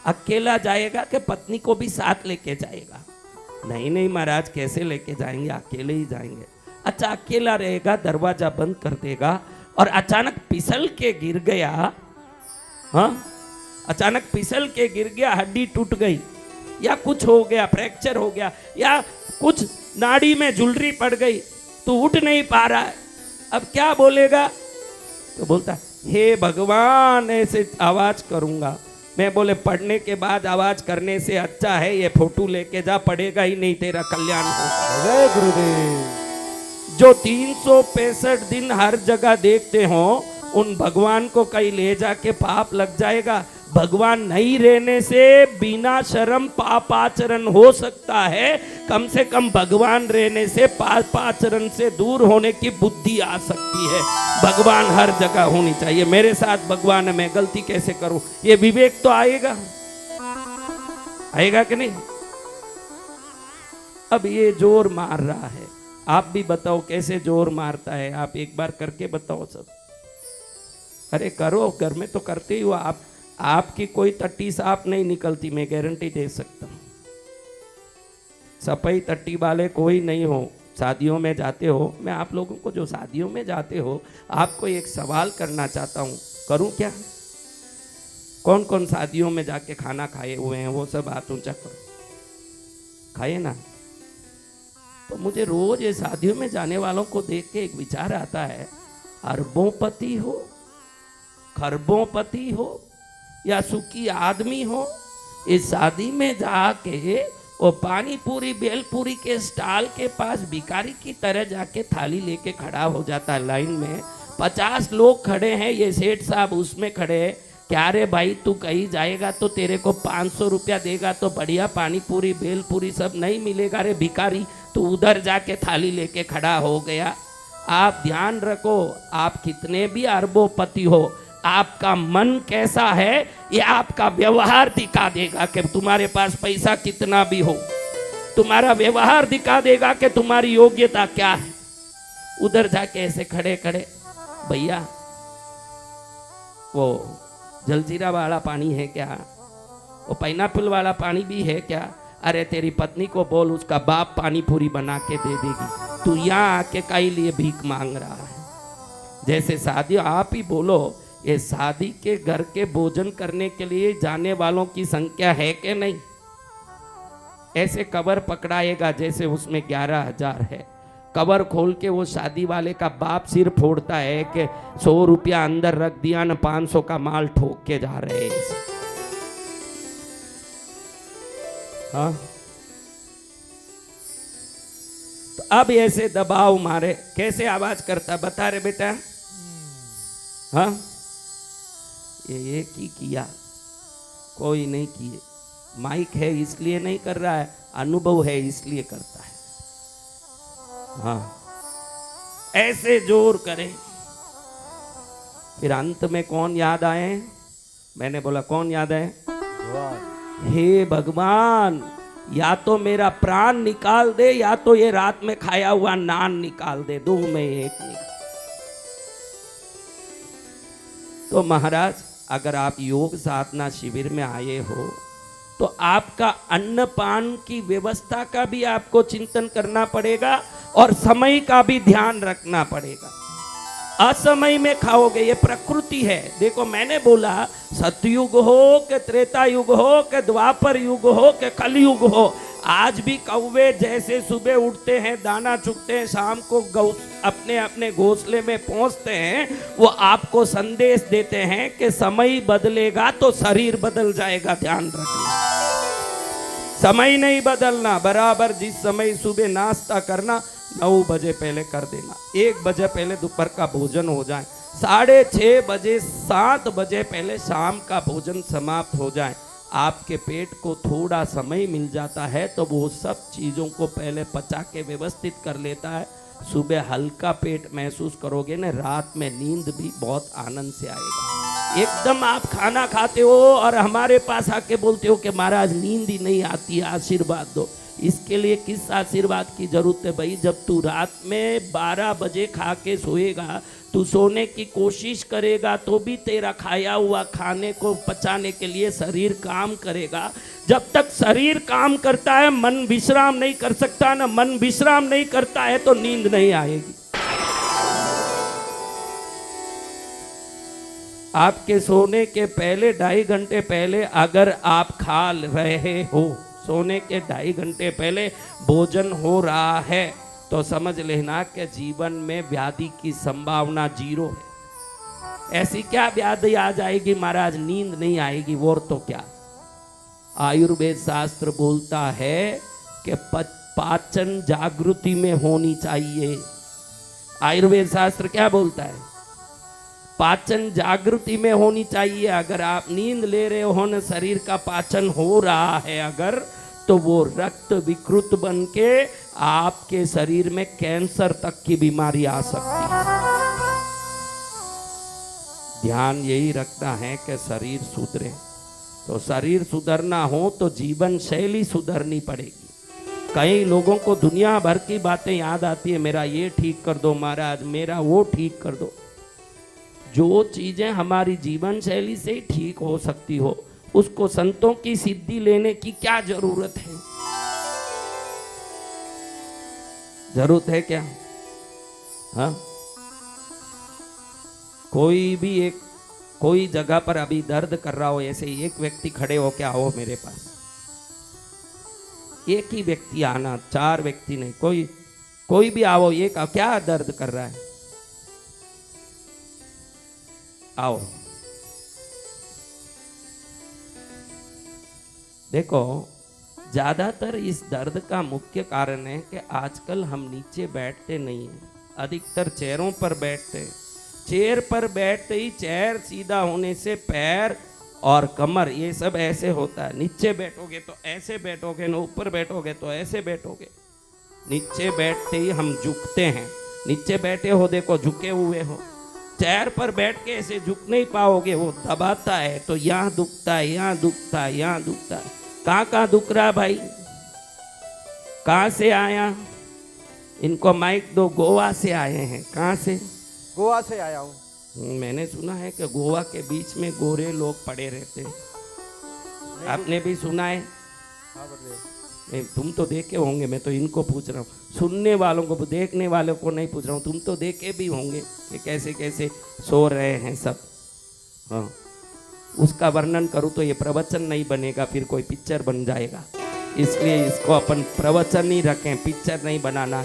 अकेला जाएगा कि पत्नी को भी साथ लेके जाएगा? नहीं महाराज, कैसे लेके जाएंगे, अकेले ही जाएंगे। अच्छा, अकेला रहेगा, दरवाजा बंद कर देगा और अचानक फिसल के गिर गया। हाँ, अचानक फिसल के गिर गया, हड्डी टूट गई या कुछ हो गया, फ्रैक्चर हो गया या कुछ नाड़ी में झुलरी पड़ गई, तो उठ नहीं पा रहा है, अब क्या बोलेगा? तो बोलता हे भगवान, ऐसे आवाज करूंगा। मैं बोले पढ़ने के बाद आवाज करने से अच्छा है ये फोटो लेके जा, पढ़ेगा ही नहीं, तेरा कल्याण हो। जय गुरुदेव। जो 365 दिन हर जगह देखते हो, उन भगवान को कहीं ले जाके पाप लग जाएगा। भगवान नहीं रहने से बिना शर्म पापाचरण हो सकता है, कम से कम भगवान रहने से पापाचरण से दूर होने की बुद्धि आ सकती है। भगवान हर जगह होनी चाहिए। मेरे साथ भगवान है, मैं गलती कैसे करूं, ये विवेक तो आएगा कि नहीं? अब ये जोर मार रहा है, आप भी बताओ कैसे जोर मारता है? आप एक बार करके बताओ सब। अरे करो, घर में तो करते ही हो आप। आपकी कोई टट्टी साफ नहीं निकलती, मैं गारंटी दे सकता हूं। सफाई टट्टी वाले कोई नहीं हो, शादियों में जाते हो, मैं आप लोगों को जो शादियों में जाते हो आपको एक सवाल करना चाहता हूँ, करूँ क्या? कौन कौन शादियों में जाके खाना खाए हुए हैं वो सब हाथ ऊंचा करो। खाए ना? तो मुझे रोज ये शादियों में जाने वालों को देख के एक विचार आता है, अरबोंपति हो, खरबोंपति हो या सुखी आदमी हो, इस शादी में जाके वो पानी पूरी बेलपूरी के स्टॉल के पास भिखारी की तरह जाके थाली लेके खड़ा हो जाता है लाइन में। 50 लोग खड़े हैं, ये सेठ साहब उसमें खड़े हैं। क्या रे भाई, तू कहीं जाएगा तो तेरे को 500 रुपया देगा तो बढ़िया पानी पूरी बेलपूरी सब नहीं मिलेगा रे भिखारी, तू उधर जाके थाली लेके खड़ा हो गया। आप ध्यान रखो, आप कितने भी अरबोंपति हो, आपका मन कैसा है ये आपका व्यवहार दिखा देगा कि तुम्हारे पास पैसा कितना भी हो, तुम्हारा व्यवहार दिखा देगा कि तुम्हारी योग्यता क्या है। उधर जाके ऐसे खड़े खड़े, भैया वो जलजीरा वाला पानी है क्या, वो पाइनएप्पल वाला पानी भी है क्या? अरे तेरी पत्नी को बोल, उसका बाप पानी पूरी बना के दे देगी, तू यहाँ आके कई लिए भीख मांग रहा है। जैसे शादी, आप ही बोलो, ये शादी के घर के भोजन करने के लिए जाने वालों की संख्या है कि नहीं? ऐसे कवर पकड़ाएगा जैसे उसमें 11,000 है। कवर खोल के वो शादी वाले का बाप सिर फोड़ता है कि 100 रुपया अंदर रख दिया ना, 500 का माल ठोक के जा रहे हैं। हाँ, तो अब ऐसे दबाव मारे, कैसे आवाज करता बता रहे बेटा? हाँ, ये एक ही किया, कोई नहीं किए। माइक है इसलिए नहीं कर रहा है, अनुभव है इसलिए करता है। हाँ, ऐसे जोर करें, फिर अंत में कौन याद आए? मैंने बोला कौन याद आए? हे भगवान, या तो मेरा प्राण निकाल दे या तो ये रात में खाया हुआ नान निकाल दे, दो में एक निकाल। तो महाराज, अगर आप योग साधना शिविर में आए हो तो आपका अन्नपान की व्यवस्था का भी आपको चिंतन करना पड़ेगा और समय का भी ध्यान रखना पड़ेगा। असमय में खाओगे, ये प्रकृति है। देखो, मैंने बोला सतयुग हो कि त्रेता युग हो कि द्वापर युग हो कि कलयुग हो, आज भी कौवे जैसे सुबह उठते हैं, दाना चुगते हैं, शाम को अपने अपने घोंसले में पहुंचते हैं, वो आपको संदेश देते हैं कि समय बदलेगा तो शरीर बदल जाएगा। ध्यान रखना, समय नहीं बदलना। बराबर जिस समय सुबह नाश्ता करना 9 बजे पहले कर देना, 1 बजे पहले दोपहर का भोजन हो जाए, 6:30 बजे 7 बजे पहले शाम का भोजन समाप्त हो जाए। आपके पेट को थोड़ा समय मिल जाता है तो वो सब चीज़ों को पहले पचा के व्यवस्थित कर लेता है। सुबह हल्का पेट महसूस करोगे ना, रात में नींद भी बहुत आनंद से आएगा। एकदम आप खाना खाते हो और हमारे पास आके बोलते हो कि महाराज नींद ही नहीं आती है, आशीर्वाद दो। इसके लिए किस आशीर्वाद की जरूरत है भाई? जब तू रात में 12 बजे खा के सोएगा, तू सोने की कोशिश करेगा तो भी तेरा खाया हुआ खाने को पचाने के लिए शरीर काम करेगा। जब तक शरीर काम करता है, मन विश्राम नहीं कर सकता ना। मन विश्राम नहीं करता है तो नींद नहीं आएगी। आपके सोने के पहले 2.5 घंटे पहले अगर आप खा रहे हो, सोने के 2.5 घंटे पहले भोजन हो रहा है, तो समझ लेना कि जीवन में व्याधि की संभावना 0 है। ऐसी क्या व्याधि आ जाएगी महाराज, नींद नहीं आएगी? वो तो क्या, आयुर्वेद शास्त्र बोलता है कि पाचन जागृति में होनी चाहिए। आयुर्वेद शास्त्र क्या बोलता है? पाचन जागृति में होनी चाहिए। अगर आप नींद ले रहे हो ना, शरीर का पाचन हो रहा है अगर, तो वो रक्त विकृत बन के आपके शरीर में कैंसर तक की बीमारी आ सकती है। ध्यान यही रखना है कि शरीर सुधरे। तो शरीर सुधरना हो तो जीवन शैली सुधरनी पड़ेगी। कई लोगों को दुनिया भर की बातें याद आती है, मेरा ये ठीक कर दो महाराज, मेरा वो ठीक कर दो। जो चीजें हमारी जीवन शैली से ही ठीक हो सकती हो, उसको संतों की सिद्धि लेने की क्या जरूरत है? जरूरत है क्या? हाँ, कोई जगह पर अभी दर्द कर रहा हो, ऐसे एक व्यक्ति खड़े हो क्या हो मेरे पास, एक ही व्यक्ति आना, 4 व्यक्ति नहीं, कोई भी आओ, एक आओ, क्या दर्द कर रहा है, आओ। देखो, ज्यादातर इस दर्द का मुख्य कारण है कि आजकल हम नीचे बैठते नहीं हैं, अधिकतर चेयरों पर बैठते हैं। चेयर पर बैठते ही चेयर सीधा होने से पैर और कमर ये सब ऐसे होता है। नीचे बैठोगे तो ऐसे बैठोगे, न ऊपर बैठोगे तो ऐसे बैठोगे। नीचे बैठते ही हम झुकते हैं। नीचे बैठे हो देखो, झुके हुए हो। चेयर पर बैठ के ऐसे झुक नहीं पाओगे, वो दबाता है तो यहाँ दुखता है, यहाँ दुखता है, यहाँ दुखता है। कहाँ दुख रहा भाई? कहाँ से आया? इनको माइक दो। गोवा से आए हैं। कहाँ से? गोवा से आया हूँ। मैंने सुना है कि गोवा के बीच में गोरे लोग पड़े रहते हैं। आपने भी सुना है? हाँ, नहीं, तुम तो देखे होंगे, मैं तो इनको पूछ रहा हूँ, सुनने वालों को, देखने वालों को नहीं पूछ रहा हूँ। तुम तो देखे भी होंगे कि कैसे कैसे सो रहे हैं सब। हाँ, उसका वर्णन करूँ तो ये प्रवचन नहीं बनेगा, फिर कोई पिक्चर बन जाएगा, इसलिए इसको अपन प्रवचन ही रखें, पिक्चर नहीं बनाना।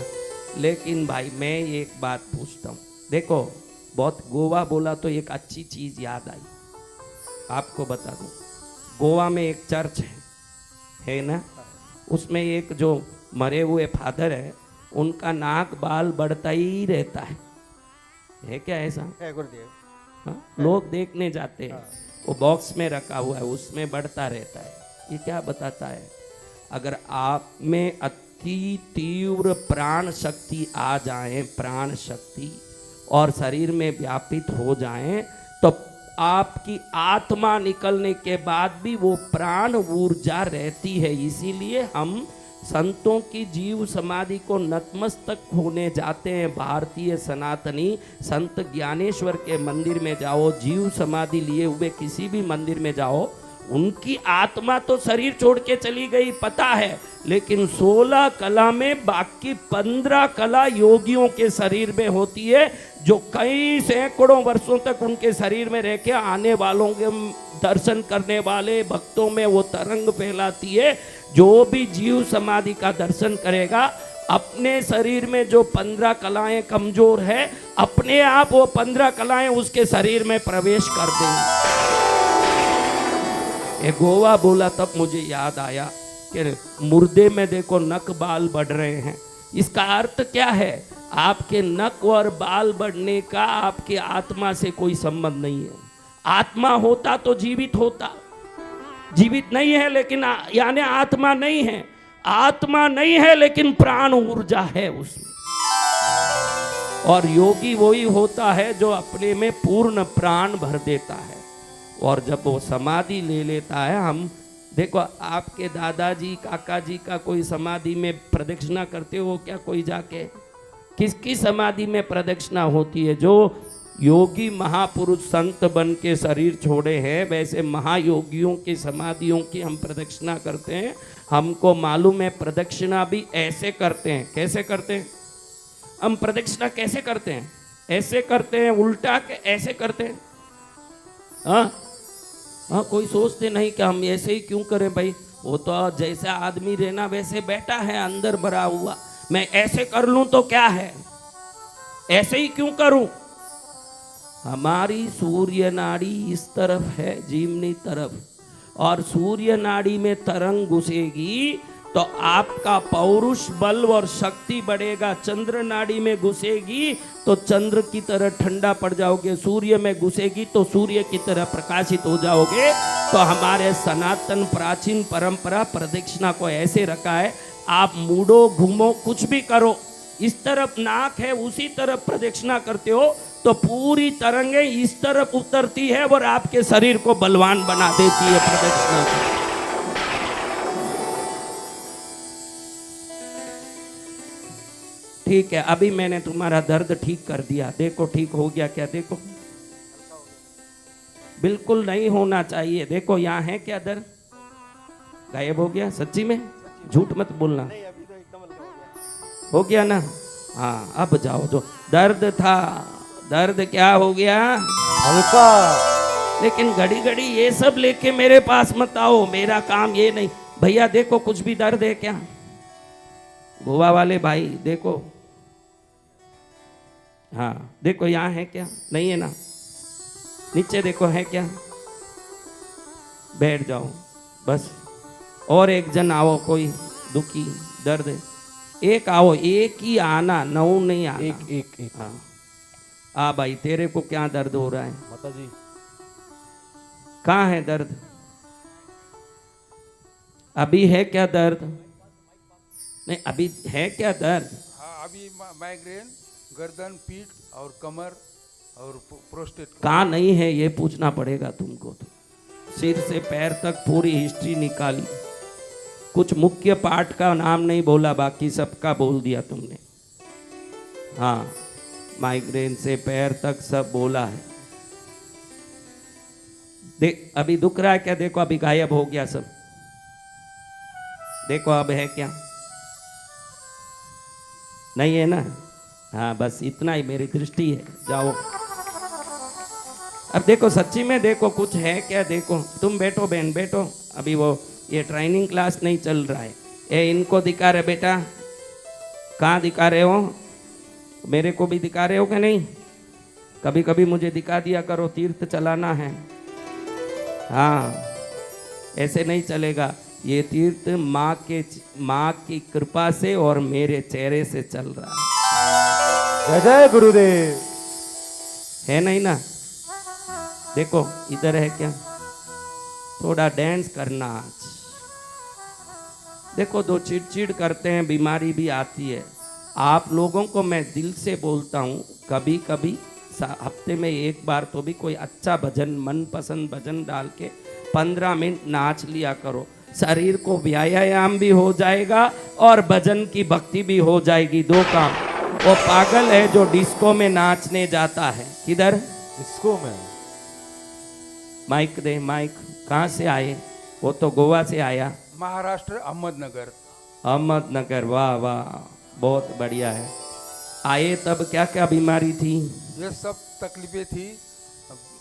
लेकिन भाई मैं एक बात पूछता हूँ, देखो बहुत गोवा बोला तो एक अच्छी चीज़ याद आई, आपको बता दूँ। गोवा में एक चर्च है ना, उसमें एक जो मरे हुए फादर है, उनका नाक बाल बढ़ता ही रहता है क्या ऐसा? है गुरुदेव। हाँ, लोग देखने जाते हैं, वो बॉक्स में रखा हुआ है, उसमें बढ़ता रहता है। ये क्या बताता है? अगर आप में अति तीव्र प्राण शक्ति आ जाए, प्राण शक्ति, और शरीर में व्यापित हो जाए, तो आपकी आत्मा निकलने के बाद भी वो प्राण ऊर्जा रहती है। इसीलिए हम संतों की जीव समाधि को नतमस्तक होने जाते हैं। भारतीय सनातनी संत ज्ञानेश्वर के मंदिर में जाओ, जीव समाधि लिए हुए किसी भी मंदिर में जाओ, उनकी आत्मा तो शरीर छोड़ के चली गई पता है, लेकिन 16 कला में बाकी 15 कला योगियों के शरीर में होती है, जो कई सैकड़ों वर्षों तक उनके शरीर में रह के आने वालों के दर्शन करने वाले भक्तों में वो तरंग फैलाती है। जो भी जीव समाधि का दर्शन करेगा, अपने शरीर में जो 15 कलाएं कमजोर है, अपने आप वो 15 कलाएं उसके शरीर में प्रवेश कर देंगी। ये गोवा बोला तब मुझे याद आया कि मुर्दे में देखो नक बाल बढ़ रहे हैं। इसका अर्थ क्या है? आपके नक और बाल बढ़ने का आपके आत्मा से कोई संबंध नहीं है। आत्मा होता तो जीवित होता, जीवित नहीं है लेकिन यानी आत्मा नहीं है। आत्मा नहीं है लेकिन प्राण ऊर्जा है उसमें। और योगी वही होता है जो अपने में पूर्ण प्राण भर देता है। और जब वो समाधि ले लेता है, हम देखो आपके दादाजी काका जी का कोई समाधि में प्रदक्षिणा करते हो क्या? कोई जाके किसकी समाधि में प्रदक्षिणा होती है? जो योगी महापुरुष संत बन के शरीर छोड़े हैं, वैसे महायोगियों की समाधियों की हम प्रदक्षिणा करते हैं। हमको मालूम है प्रदक्षिणा भी ऐसे करते हैं। कैसे करते हैं? हम प्रदक्षिणा कैसे करते हैं? ऐसे करते हैं, उल्टा के ऐसे करते हैं। हाँ, कोई सोचते नहीं कि हम ऐसे ही क्यों करें भाई, वो तो जैसा आदमी रहना वैसे बैठा है अंदर भरा हुआ, मैं ऐसे कर लूं तो क्या है, ऐसे ही क्यों करूं? हमारी सूर्य नाड़ी इस तरफ है, जीवनी तरफ, और सूर्य नाड़ी में तरंग घुसेगी तो आपका पौरुष बल और शक्ति बढ़ेगा। चंद्र नाड़ी में घुसेगी तो चंद्र की तरह ठंडा पड़ जाओगे, सूर्य में घुसेगी तो सूर्य की तरह प्रकाशित हो जाओगे। तो हमारे सनातन प्राचीन परंपरा प्रदक्षिणा को ऐसे रखा है, आप मुड़ो घूमो कुछ भी करो, इस तरफ नाक है उसी तरफ प्रदक्षिणा करते हो तो पूरी तरंगें इस तरफ उतरती है और आपके शरीर को बलवान बना देती है प्रदक्षिणा। ठीक है, अभी मैंने तुम्हारा दर्द ठीक कर दिया, देखो ठीक हो गया क्या? देखो बिल्कुल नहीं होना चाहिए। देखो यहाँ है क्या दर्द? गायब हो गया? सच्ची में? झूठ मत बोलना। नहीं, अभी तो एकदम हल्का हो गया ना? हाँ अब जाओ। जो दर्द था, दर्द क्या हो गया? हल्का। लेकिन घड़ी घड़ी ये सब लेके मेरे पास मत आओ, मेरा काम ये नहीं। भैया देखो कुछ भी दर्द है क्या? गोवा वाले भाई देखो, हाँ देखो यहाँ है क्या? नहीं है ना? नीचे देखो है क्या? बैठ जाओ बस। और एक जन आओ, कोई दुखी दर्द है? एक आओ, एक ही आना, नौ नहीं आना। एक एक एक। हाँ आ भाई, तेरे को क्या दर्द हो रहा है? माता जी कहाँ है दर्द? अभी है क्या दर्द? नहीं अभी है क्या दर्द? हाँ अभी माइग्रेन, गर्दन, पीठ और कमर और प्रोस्टेट। कहाँ नहीं है ये पूछना पड़ेगा तुमको। तो सिर से पैर तक पूरी हिस्ट्री निकाली, कुछ मुख्य पार्ट का नाम नहीं बोला, बाकी सबका बोल दिया तुमने। हाँ माइग्रेन से पैर तक सब बोला है। देख अभी दुख रहा है क्या? देखो अभी गायब हो गया सब। देखो अब है क्या? नहीं है ना? हाँ बस इतना ही मेरी दृष्टि है। जाओ अब देखो, सच्ची में देखो कुछ है क्या? देखो तुम बैठो बहन बैठो। अभी वो ये ट्रेनिंग क्लास नहीं चल रहा है। ये इनको दिखा रहे बेटा? कहाँ दिखा रहे हो? मेरे को भी दिखा रहे हो कि नहीं? कभी कभी मुझे दिखा दिया करो, तीर्थ चलाना है। हाँ ऐसे नहीं चलेगा। ये तीर्थ माँ की कृपा से और मेरे चेहरे से चल रहा है। जय जय गुरुदेव। है नहीं ना? देखो इधर है क्या? थोड़ा डांस करना आज। देखो दो चिड़चिड़ करते हैं, बीमारी भी आती है। आप लोगों को मैं दिल से बोलता हूँ, कभी कभी हफ्ते में एक बार तो भी कोई अच्छा भजन, मनपसंद भजन डाल के 15 मिनट नाच लिया करो। शरीर को व्यायाम भी हो जाएगा और भजन की भक्ति भी हो जाएगी, दो काम। वो पागल है जो डिस्को में नाचने जाता है। किधर? इसको मैं माइक दे, माइक। कहाँ से आए? वो तो गोवा से आया। महाराष्ट्र, अहमदनगर। अहमदनगर, वाह वाह, बहुत बढ़िया है। आए तब क्या क्या बीमारी थी? ये सब तकलीफें थी।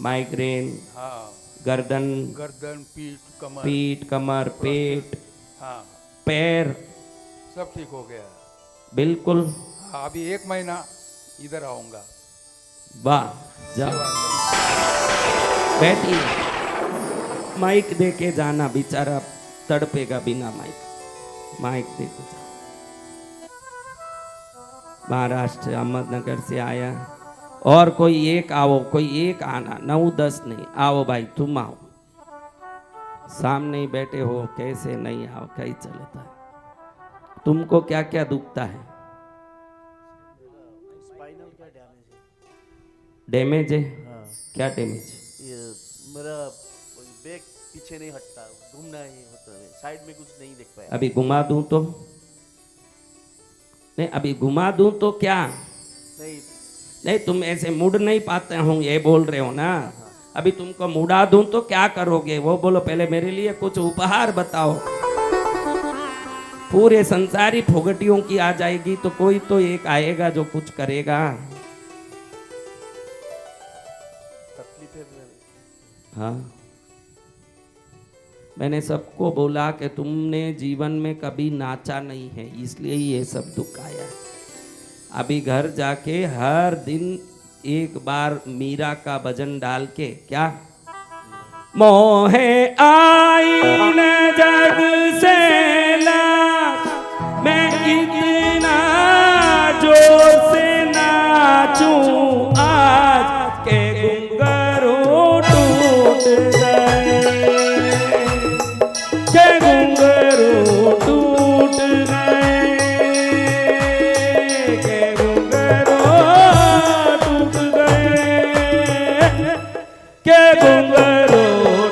माइग्रेन, हाँ गर्दन, गर्दन, पीठ, कमर, पेट, हाँ पैर, सब ठीक हो गया। बिल्कुल। हाँ अभी 1 महीना इधर आऊंगा। वाह, जाओ बैठिए। माइक दे के जाना, बेचारा तड़पेगा बिना माइक। माइक दे के जाओ। महाराष्ट्र अहमदनगर से आया। और कोई एक आओ, कोई एक आना, 9-10 नहीं। आओ भाई तुम आओ। सामने ही बैठे हो, कैसे नहीं आओ? क्या ही चलता है? तुमको क्या क्या दुखता है? स्पाइनल क्या डैमेज है? डैमेज है? हाँ क्या डैमेज? ये मेरा बैक पीछे नहीं हटता, घूमना ही होता है, साइड में कुछ नहीं देख पाया। अभी घुमा दूं तो? नहीं अभी घुमा दूं तो क्या? नहीं नहीं तुम ऐसे मुड़ नहीं पाते हो, ये बोल रहे हो ना? अभी तुमको मुड़ा दूं तो क्या करोगे? वो बोलो, पहले मेरे लिए कुछ उपहार बताओ। पूरे संसारी फोगटियों की आ जाएगी तो कोई तो एक आएगा जो कुछ करेगा। तकलीफ है मेरे। हाँ मैंने सबको बोला कि तुमने जीवन में कभी नाचा नहीं है, इसलिए ये सब दुख आया है। अभी घर जाके हर दिन एक बार मीरा का भजन डाल के, क्या मोहे आई न जग से ला, मैं इतना जोर से नाचूं आज के घुंघरू टूट गए, के घुंघरू टूट गए, के घुंघरू टूट गए, के घुंघरू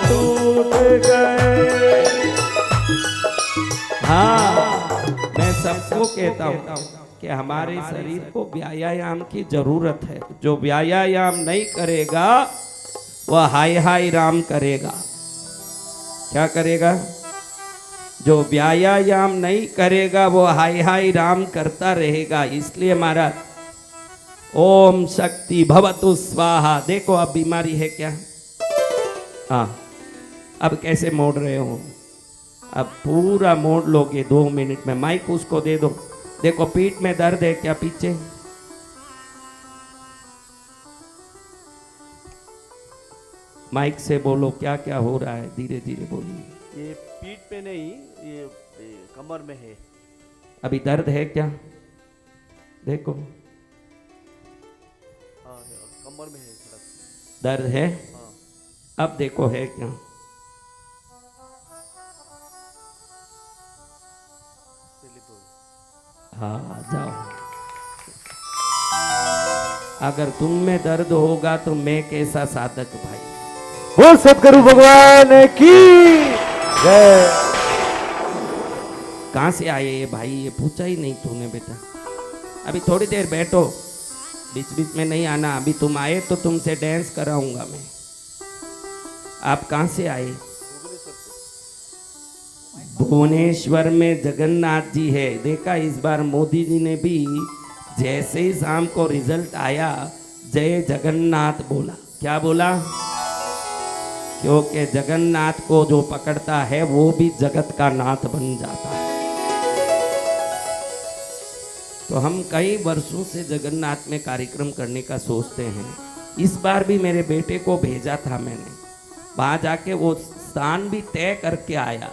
टूट गए। हाँ मैं सबको कहता हूँ कि हमारे शरीर को व्यायाम की जरूरत है। जो व्यायाम नहीं करेगा वह हाय हाय राम करेगा। क्या करेगा? जो व्यायाम नहीं करेगा वो हाय हाय राम करता रहेगा। इसलिए महाराज ओम शक्ति भवतु स्वाहा। देखो अब बीमारी है क्या? हाँ, अब कैसे मोड़ रहे हो? अब पूरा मोड़ लोगे 2 मिनट में। माइक उसको दे दो। देखो पीठ में दर्द है क्या? पीछे माइक से बोलो क्या क्या हो रहा है, धीरे धीरे बोलिए। ये पीठ पे नहीं, ये कमर में है। अभी दर्द है क्या? देखो हाँ कमर में है थोड़ा। दर्द है। हाँ अब देखो है क्या? स्लिप हो गई। हाँ जाओ। अगर तुम में दर्द होगा तो मैं कैसा साधक भाई। बोल सतगुरु भगवान की जय। कहाँ से आए ये भाई? ये पूछा ही नहीं तूने बेटा। अभी थोड़ी देर बैठो, बीच बीच में नहीं आना। अभी तुम आए तो तुमसे डांस कराऊंगा मैं। आप कहाँ से आए? भुवनेश्वर में जगन्नाथ जी है। देखा इस बार मोदी जी ने भी जैसे ही शाम को रिजल्ट आया जय जगन्नाथ बोला। क्या बोला? क्योंकि जगन्नाथ को जो पकड़ता है वो भी जगत का नाथ बन जाता है। तो हम कई वर्षों से जगन्नाथ में कार्यक्रम करने का सोचते हैं। इस बार भी मेरे बेटे को भेजा था मैंने, वहाँ जाके वो स्थान भी तय करके आया।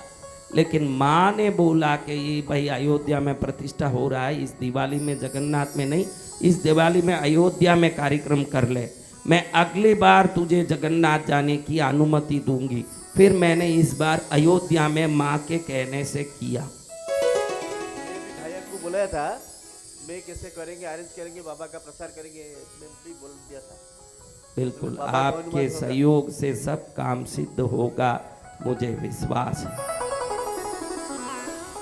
लेकिन माँ ने बोला कि ये भाई अयोध्या में प्रतिष्ठा हो रहा है, इस दिवाली में जगन्नाथ में नहीं, इस दिवाली में अयोध्या में कार्यक्रम कर ले। मैं अगली बार तुझे जगन्नाथ जाने की अनुमति दूंगी। फिर मैंने इस बार अयोध्या में माँ के कहने से किया। विधायक को बुलाया था, मैं कैसे करेंगे, अरेंज करेंगे, बाबा का प्रसार करेंगे, मैं भी बोल दिया था। बिल्कुल बाबा को आपके अनुमति होगा। सहयोग से सब काम सिद्ध होगा, मुझे विश्वास है।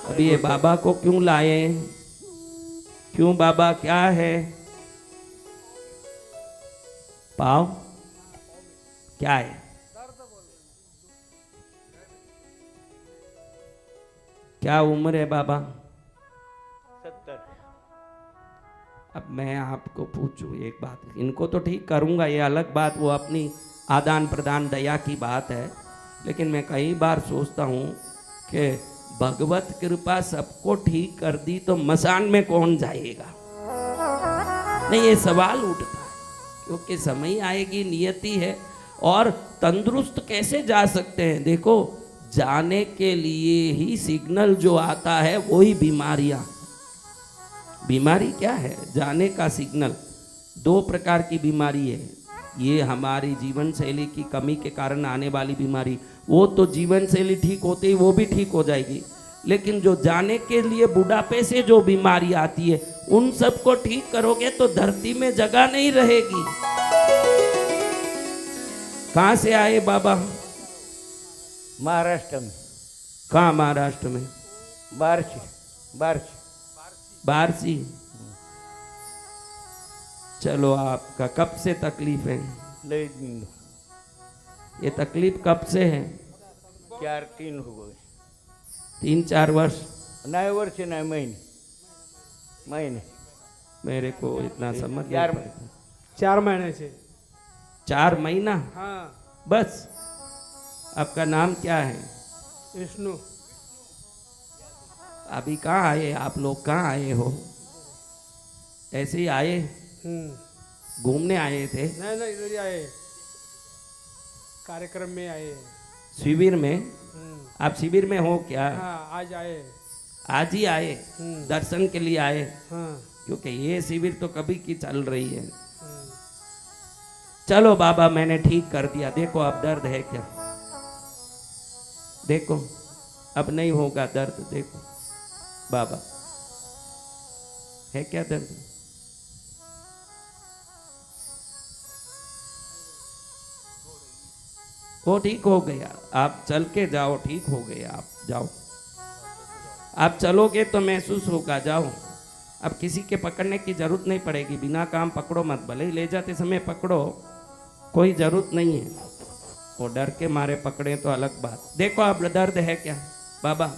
अभी ये बाबा को क्यों लाए? क्यों बाबा, क्या है? पाव क्या है? क्या उम्र है बाबा? 70। अब मैं आपको पूछूं एक बात, इनको तो ठीक करूंगा, ये अलग बात, वो अपनी आदान प्रदान दया की बात है। लेकिन मैं कई बार सोचता हूं कि भगवत कृपा सबको ठीक कर दी तो मसान में कौन जाएगा? नहीं, ये सवाल उठता है। क्योंकि समय आएगी, नियति है। और तंदुरुस्त कैसे जा सकते हैं? देखो, जाने के लिए ही सिग्नल जो आता है वही बीमारियां। बीमारी क्या है? जाने का सिग्नल। 2 प्रकार की बीमारी है। ये हमारी जीवन शैली की कमी के कारण आने वाली बीमारी, वो तो जीवन शैली ठीक होते ही वो भी ठीक हो जाएगी। लेकिन जो जाने के लिए बुढ़ापे से जो बीमारी आती है, उन सबको ठीक करोगे तो धरती में जगह नहीं रहेगी। कहां से आए बाबा? महाराष्ट्र में। कहाँ महाराष्ट्र में? बारसी। बारसी। बारसी। चलो, आपका कब से तकलीफ है? लई दिन ये तकलीफ कब से है? 4-3 हो गए। 3-4 वर्ष? नहीं वर्ष नहीं, महीने महीने। मेरे को इतना समझ नहीं चार- पड़ता। 4 महीने से। 4 महीना हाँ। बस? आपका नाम क्या है? विष्णु। अभी कहाँ आए आप लोग? कहाँ आए हो? ऐसे ही आए? घूमने आए थे? नहीं नहीं, इधर ही आए, कार्यक्रम में आए। शिविर में? आप शिविर में हो क्या? हाँ, आज आए। आज ही आए? दर्शन के लिए आए? हाँ। क्योंकि ये शिविर तो कभी की चल रही है। चलो बाबा, मैंने ठीक कर दिया। देखो अब दर्द है क्या? देखो अब नहीं होगा दर्द। देखो बाबा, है क्या दर्द? वो ठीक हो गया। आप चल के जाओ, ठीक हो गया। आप जाओ, आप चलोगे तो महसूस होगा। जाओ, अब किसी के पकड़ने की जरूरत नहीं पड़ेगी। बिना काम पकड़ो मत, भले ही ले जाते समय पकड़ो, कोई जरूरत नहीं है। वो डर के मारे पकड़े तो अलग बात। देखो अब दर्द है क्या बाबा?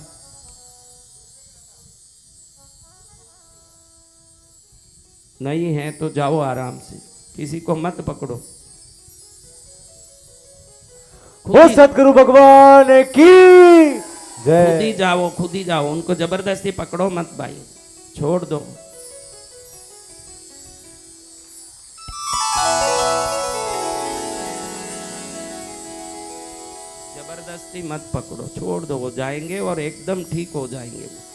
नहीं है तो जाओ आराम से, किसी को मत पकड़ो। वो सतगुरु भगवान की खुद ही जय। जाओ, खुद ही जाओ, उनको जबरदस्ती पकड़ो मत भाई, छोड़ दो। जबरदस्ती मत पकड़ो, छोड़ दो, वो जाएंगे और एकदम ठीक हो जाएंगे वो।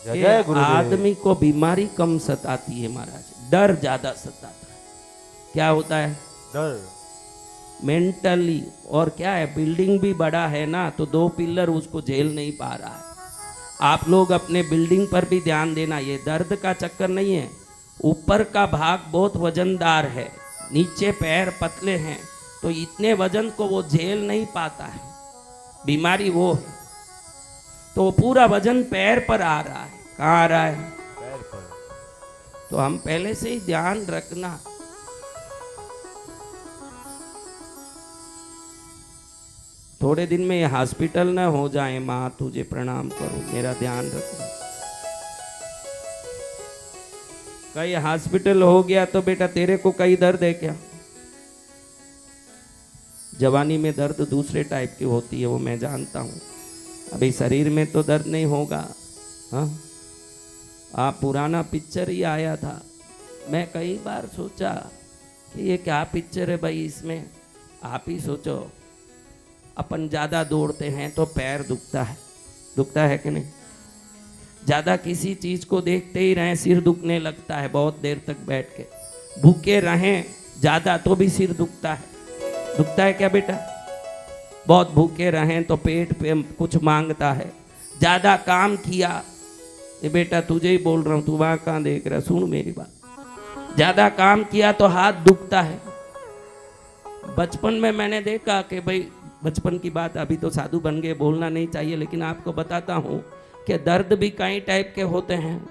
जय ये जय गुरुदेव। आदमी को बीमारी कम सताती है महाराज, डर ज्यादा सताता है। क्या होता है? डर। मेंटली। और क्या है, बिल्डिंग भी बड़ा है ना, तो 2 पिलर उसको झेल नहीं पा रहा है। आप लोग अपने बिल्डिंग पर भी ध्यान देना, ये दर्द का चक्कर नहीं है। ऊपर का भाग बहुत वजनदार है, नीचे पैर पतले हैं, तो इतने वजन को वो झेल नहीं पाता है। बीमारी वो है, तो वो पूरा वजन पैर पर आ रहा है। कहाँ आ रहा है? पैर पर। तो हम पहले से ही ध्यान रखना। थोड़े दिन में ये हॉस्पिटल न हो जाए, माँ तुझे प्रणाम करो, मेरा ध्यान रखना। कहीं हॉस्पिटल हो गया तो बेटा तेरे को कहीं दर्द है क्या? जवानी में दर्द दूसरे टाइप की होती है, वो मैं जानता हूँ। अभी शरीर में तो दर्द नहीं होगा। हाँ, आप पुराना पिक्चर ही आया था, मैं कई बार सोचा कि ये क्या पिक्चर है भाई, इसमें आप ही सोचो। अपन ज़्यादा दौड़ते हैं तो पैर दुखता है कि नहीं? ज़्यादा किसी चीज़ को देखते ही रहें, सिर दुखने लगता है बहुत देर तक बैठ के। भूखे रहें ज़्यादा तो भी सिर दुखता है क्या बेटा? बहुत भूखे रहें तो पेट पे कुछ मांगता है। ज़्यादा काम किया, ये बेटा तुझे ही बोल रहा हूँ, तू वहाँ कहाँ देख रहा, सुन मेरी बात। ज़्यादा काम किया तो हाथ दुखता है। बचपन में मैंने देखा कि भाई, बचपन की बात, अभी तो साधु बन गए, बोलना नहीं चाहिए, लेकिन आपको बताता हूँ कि दर्द भी कई टाइप के होते हैं।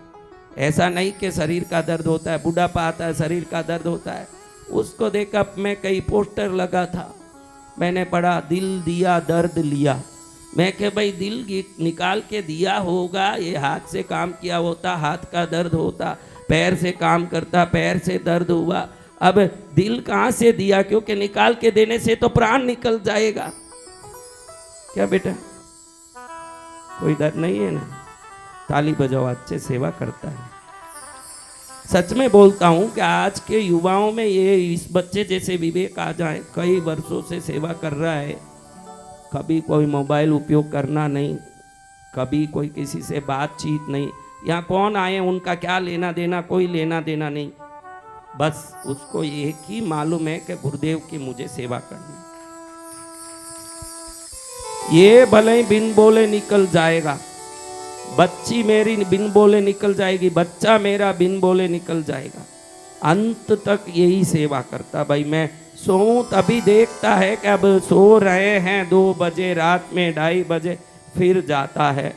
ऐसा नहीं कि शरीर का दर्द होता है, बुढ़ापा आता है शरीर का दर्द होता है। उसको देखा मैं, कई पोस्टर लगा था, मैंने पढ़ा दिल दिया दर्द लिया। मैं कि भाई दिल निकाल के दिया होगा, ये हाथ से काम किया होता, हाथ का दर्द होता, पैर से काम करता, पैर से दर्द हुआ। अब दिल कहाँ से दिया? क्योंकि निकाल के देने से तो प्राण निकल जाएगा। क्या बेटा, कोई डर नहीं है ना? ताली बजाओ, अच्छे सेवा करता है। सच में बोलता हूँ कि आज के युवाओं में ये इस बच्चे जैसे विवेक आ जाए। कई वर्षों से सेवा कर रहा है, कभी कोई मोबाइल उपयोग करना नहीं, कभी कोई किसी से बातचीत नहीं। यहाँ कौन आए उनका क्या लेना देना, कोई लेना देना नहीं। बस उसको एक ही मालूम है कि गुरुदेव की मुझे सेवा करनी। ये भले ही बिन बोले निकल जाएगा, बच्ची मेरी बिन बोले निकल जाएगी, बच्चा मेरा बिन बोले निकल जाएगा, अंत तक यही सेवा करता। भाई मैं सोऊं तभी देखता है कि अब सो रहे हैं 2 बजे रात में, 2:30 बजे फिर जाता है।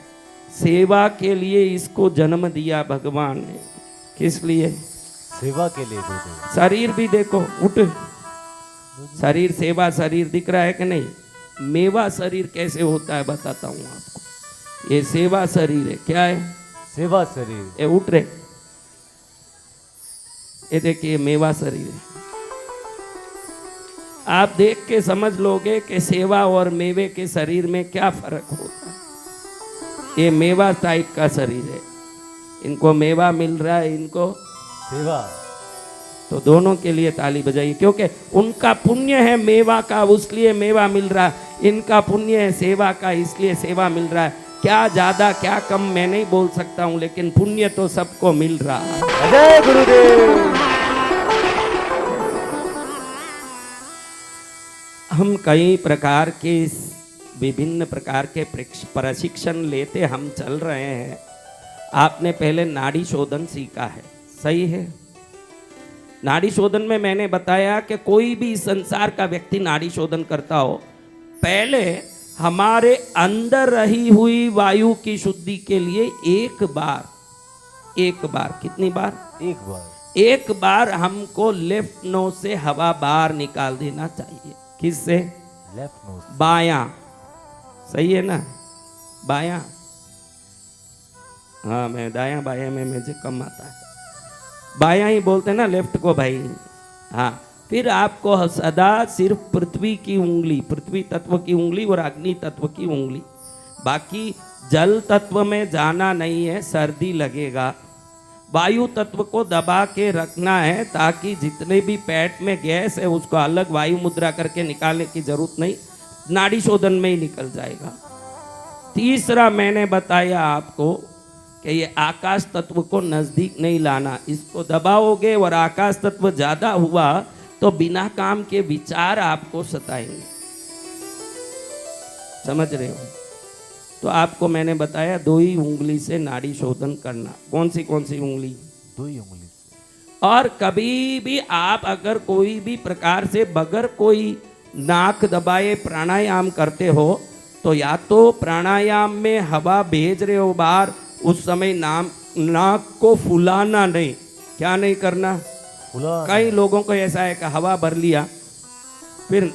सेवा के लिए इसको जन्म दिया भगवान ने। किस लिए? सेवा के लिए गुरुदेव। शरीर भी देखो, उठ, शरीर सेवा शरीर दिख रहा है कि नहीं? मेवा शरीर कैसे होता है बताता हूँ आपको। ये सेवा शरीर है। क्या है? सेवा शरीर। ये उठ रहे, ये देखिए मेवा शरीर है। आप देख के समझ लोगे कि सेवा और मेवे के शरीर में क्या फर्क होता है। ये मेवा टाइप का शरीर है, इनको मेवा मिल रहा है, इनको सेवा। तो दोनों के लिए ताली बजाइए, क्योंकि उनका पुण्य है मेवा का, उसलिए मेवा मिल रहा है। इनका पुण्य है सेवा का, इसलिए सेवा मिल रहा है। क्या ज्यादा क्या कम मैं नहीं बोल सकता हूं, लेकिन पुण्य तो सबको मिल रहा है। जय गुरुदेव। हम कई प्रकार के विभिन्न प्रकार के प्रशिक्षण लेते हम चल रहे हैं। आपने पहले नाड़ी शोधन सीखा है, सही है? नाड़ी शोधन में मैंने बताया कि कोई भी संसार का व्यक्ति नाड़ी शोधन करता हो, पहले हमारे अंदर रही हुई वायु की शुद्धि के लिए एक बार कितनी बार? एक बार हमको लेफ्ट नोज से हवा बाहर निकाल देना चाहिए। किससे? Left nose. बायां, सही है ना? बायां। हाँ, मैं दायां बायां में मुझे कम आता है। बायां ही बोलते हैं ना लेफ्ट को भाई। हाँ, फिर आपको सदा सिर्फ पृथ्वी की उंगली, पृथ्वी तत्व की उंगली और अग्नि तत्व की उंगली, बाकी जल तत्व में जाना नहीं है, सर्दी लगेगा। वायु तत्व को दबा के रखना है ताकि जितने भी पेट में गैस है उसको अलग वायु मुद्रा करके निकालने की जरूरत नहीं, नाड़ी शोधन में ही निकल जाएगा। तीसरा मैंने बताया आपको कि ये आकाश तत्व को नजदीक नहीं लाना, इसको दबाओगे और आकाश तत्व ज्यादा हुआ तो बिना काम के विचार आपको सताएंगे। समझ रहे हो? तो आपको मैंने बताया 2 ही उंगली से नाड़ी शोधन करना। कौन सी उंगली? 2 ही उंगली से। और कभी भी आप अगर कोई भी प्रकार से बगैर कोई नाक दबाए प्राणायाम करते हो तो या तो प्राणायाम में हवा भेज रहे हो बाहर, उस समय नाक को फुलाना नहीं। क्या नहीं करना? फुला। कई लोगों को ऐसा है कि हवा भर लिया, फिर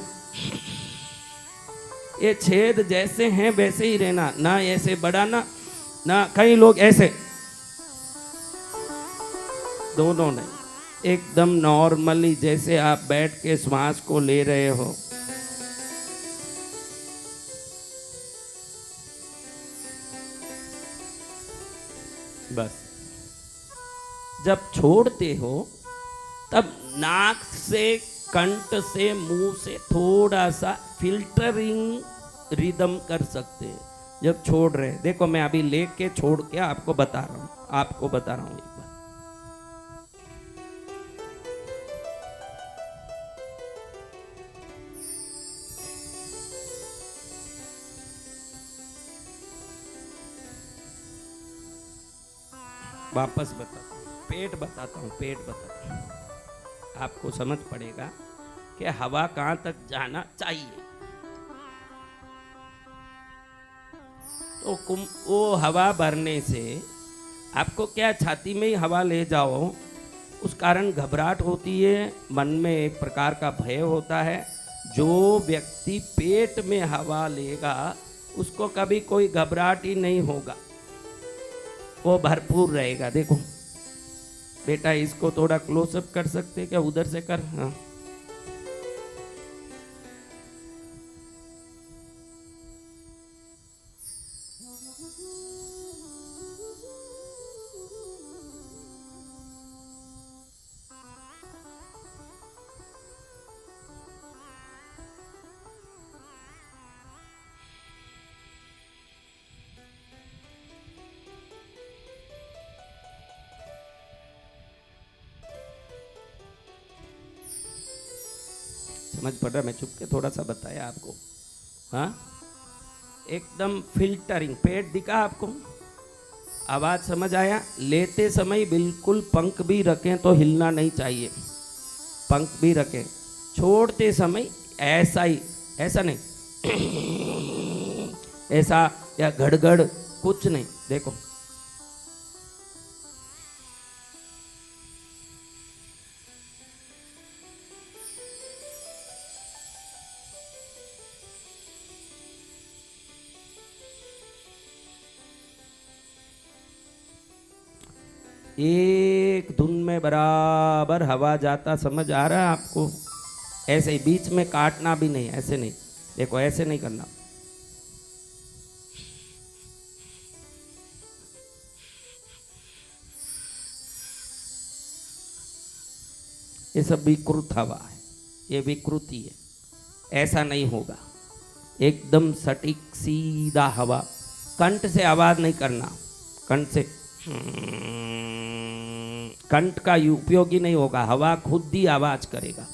ये छेद जैसे हैं वैसे ही रहना, ना ऐसे बढ़ाना, ना कई लोग ऐसे, दोनों नहीं, एकदम नॉर्मली जैसे आप बैठ के श्वास को ले रहे हो। बस जब छोड़ते हो तब नाक से, कंठ से, मुंह से थोड़ा सा फिल्टरिंग रिदम कर सकते हैं जब छोड़ रहे हैं। देखो मैं अभी लेके छोड़ के आपको बता रहा हूं, एक बार। वापस बताता हूं, पेट बताता हूं। आपको समझ पड़ेगा कि हवा कहां तक जाना चाहिए। तो वो हवा भरने से आपको क्या, छाती में ही हवा ले जाओ, उस कारण घबराहट होती है, मन में एक प्रकार का भय होता है। जो व्यक्ति पेट में हवा लेगा उसको कभी कोई घबराहट ही नहीं होगा, वो भरपूर रहेगा। देखो बेटा, इसको थोड़ा क्लोजअप कर सकते क्या? उधर से कर। हाँ, समझ पड़ रहा? मैं चुप के थोड़ा सा बताया आपको। हाँ, एकदम फिल्टरिंग। पेट दिखा आपको? आवाज समझ आया? लेते समय बिल्कुल पंख भी रखें तो हिलना नहीं चाहिए, पंख भी रखें। छोड़ते समय ऐसा ही, ऐसा नहीं ऐसा या गड़गड़ कुछ नहीं। देखो एक धुन में बराबर हवा जाता, समझ आ रहा है आपको? ऐसे ही बीच में काटना भी नहीं, ऐसे नहीं। देखो ऐसे नहीं करना, ये सब विकृत हवा है, ये विकृति है, ऐसा नहीं होगा। एकदम सटीक सीधा हवा, कंठ से आवाज नहीं करना, कंठ से कंठ का उपयोग ही नहीं होगा, हवा खुद ही आवाज करेगा।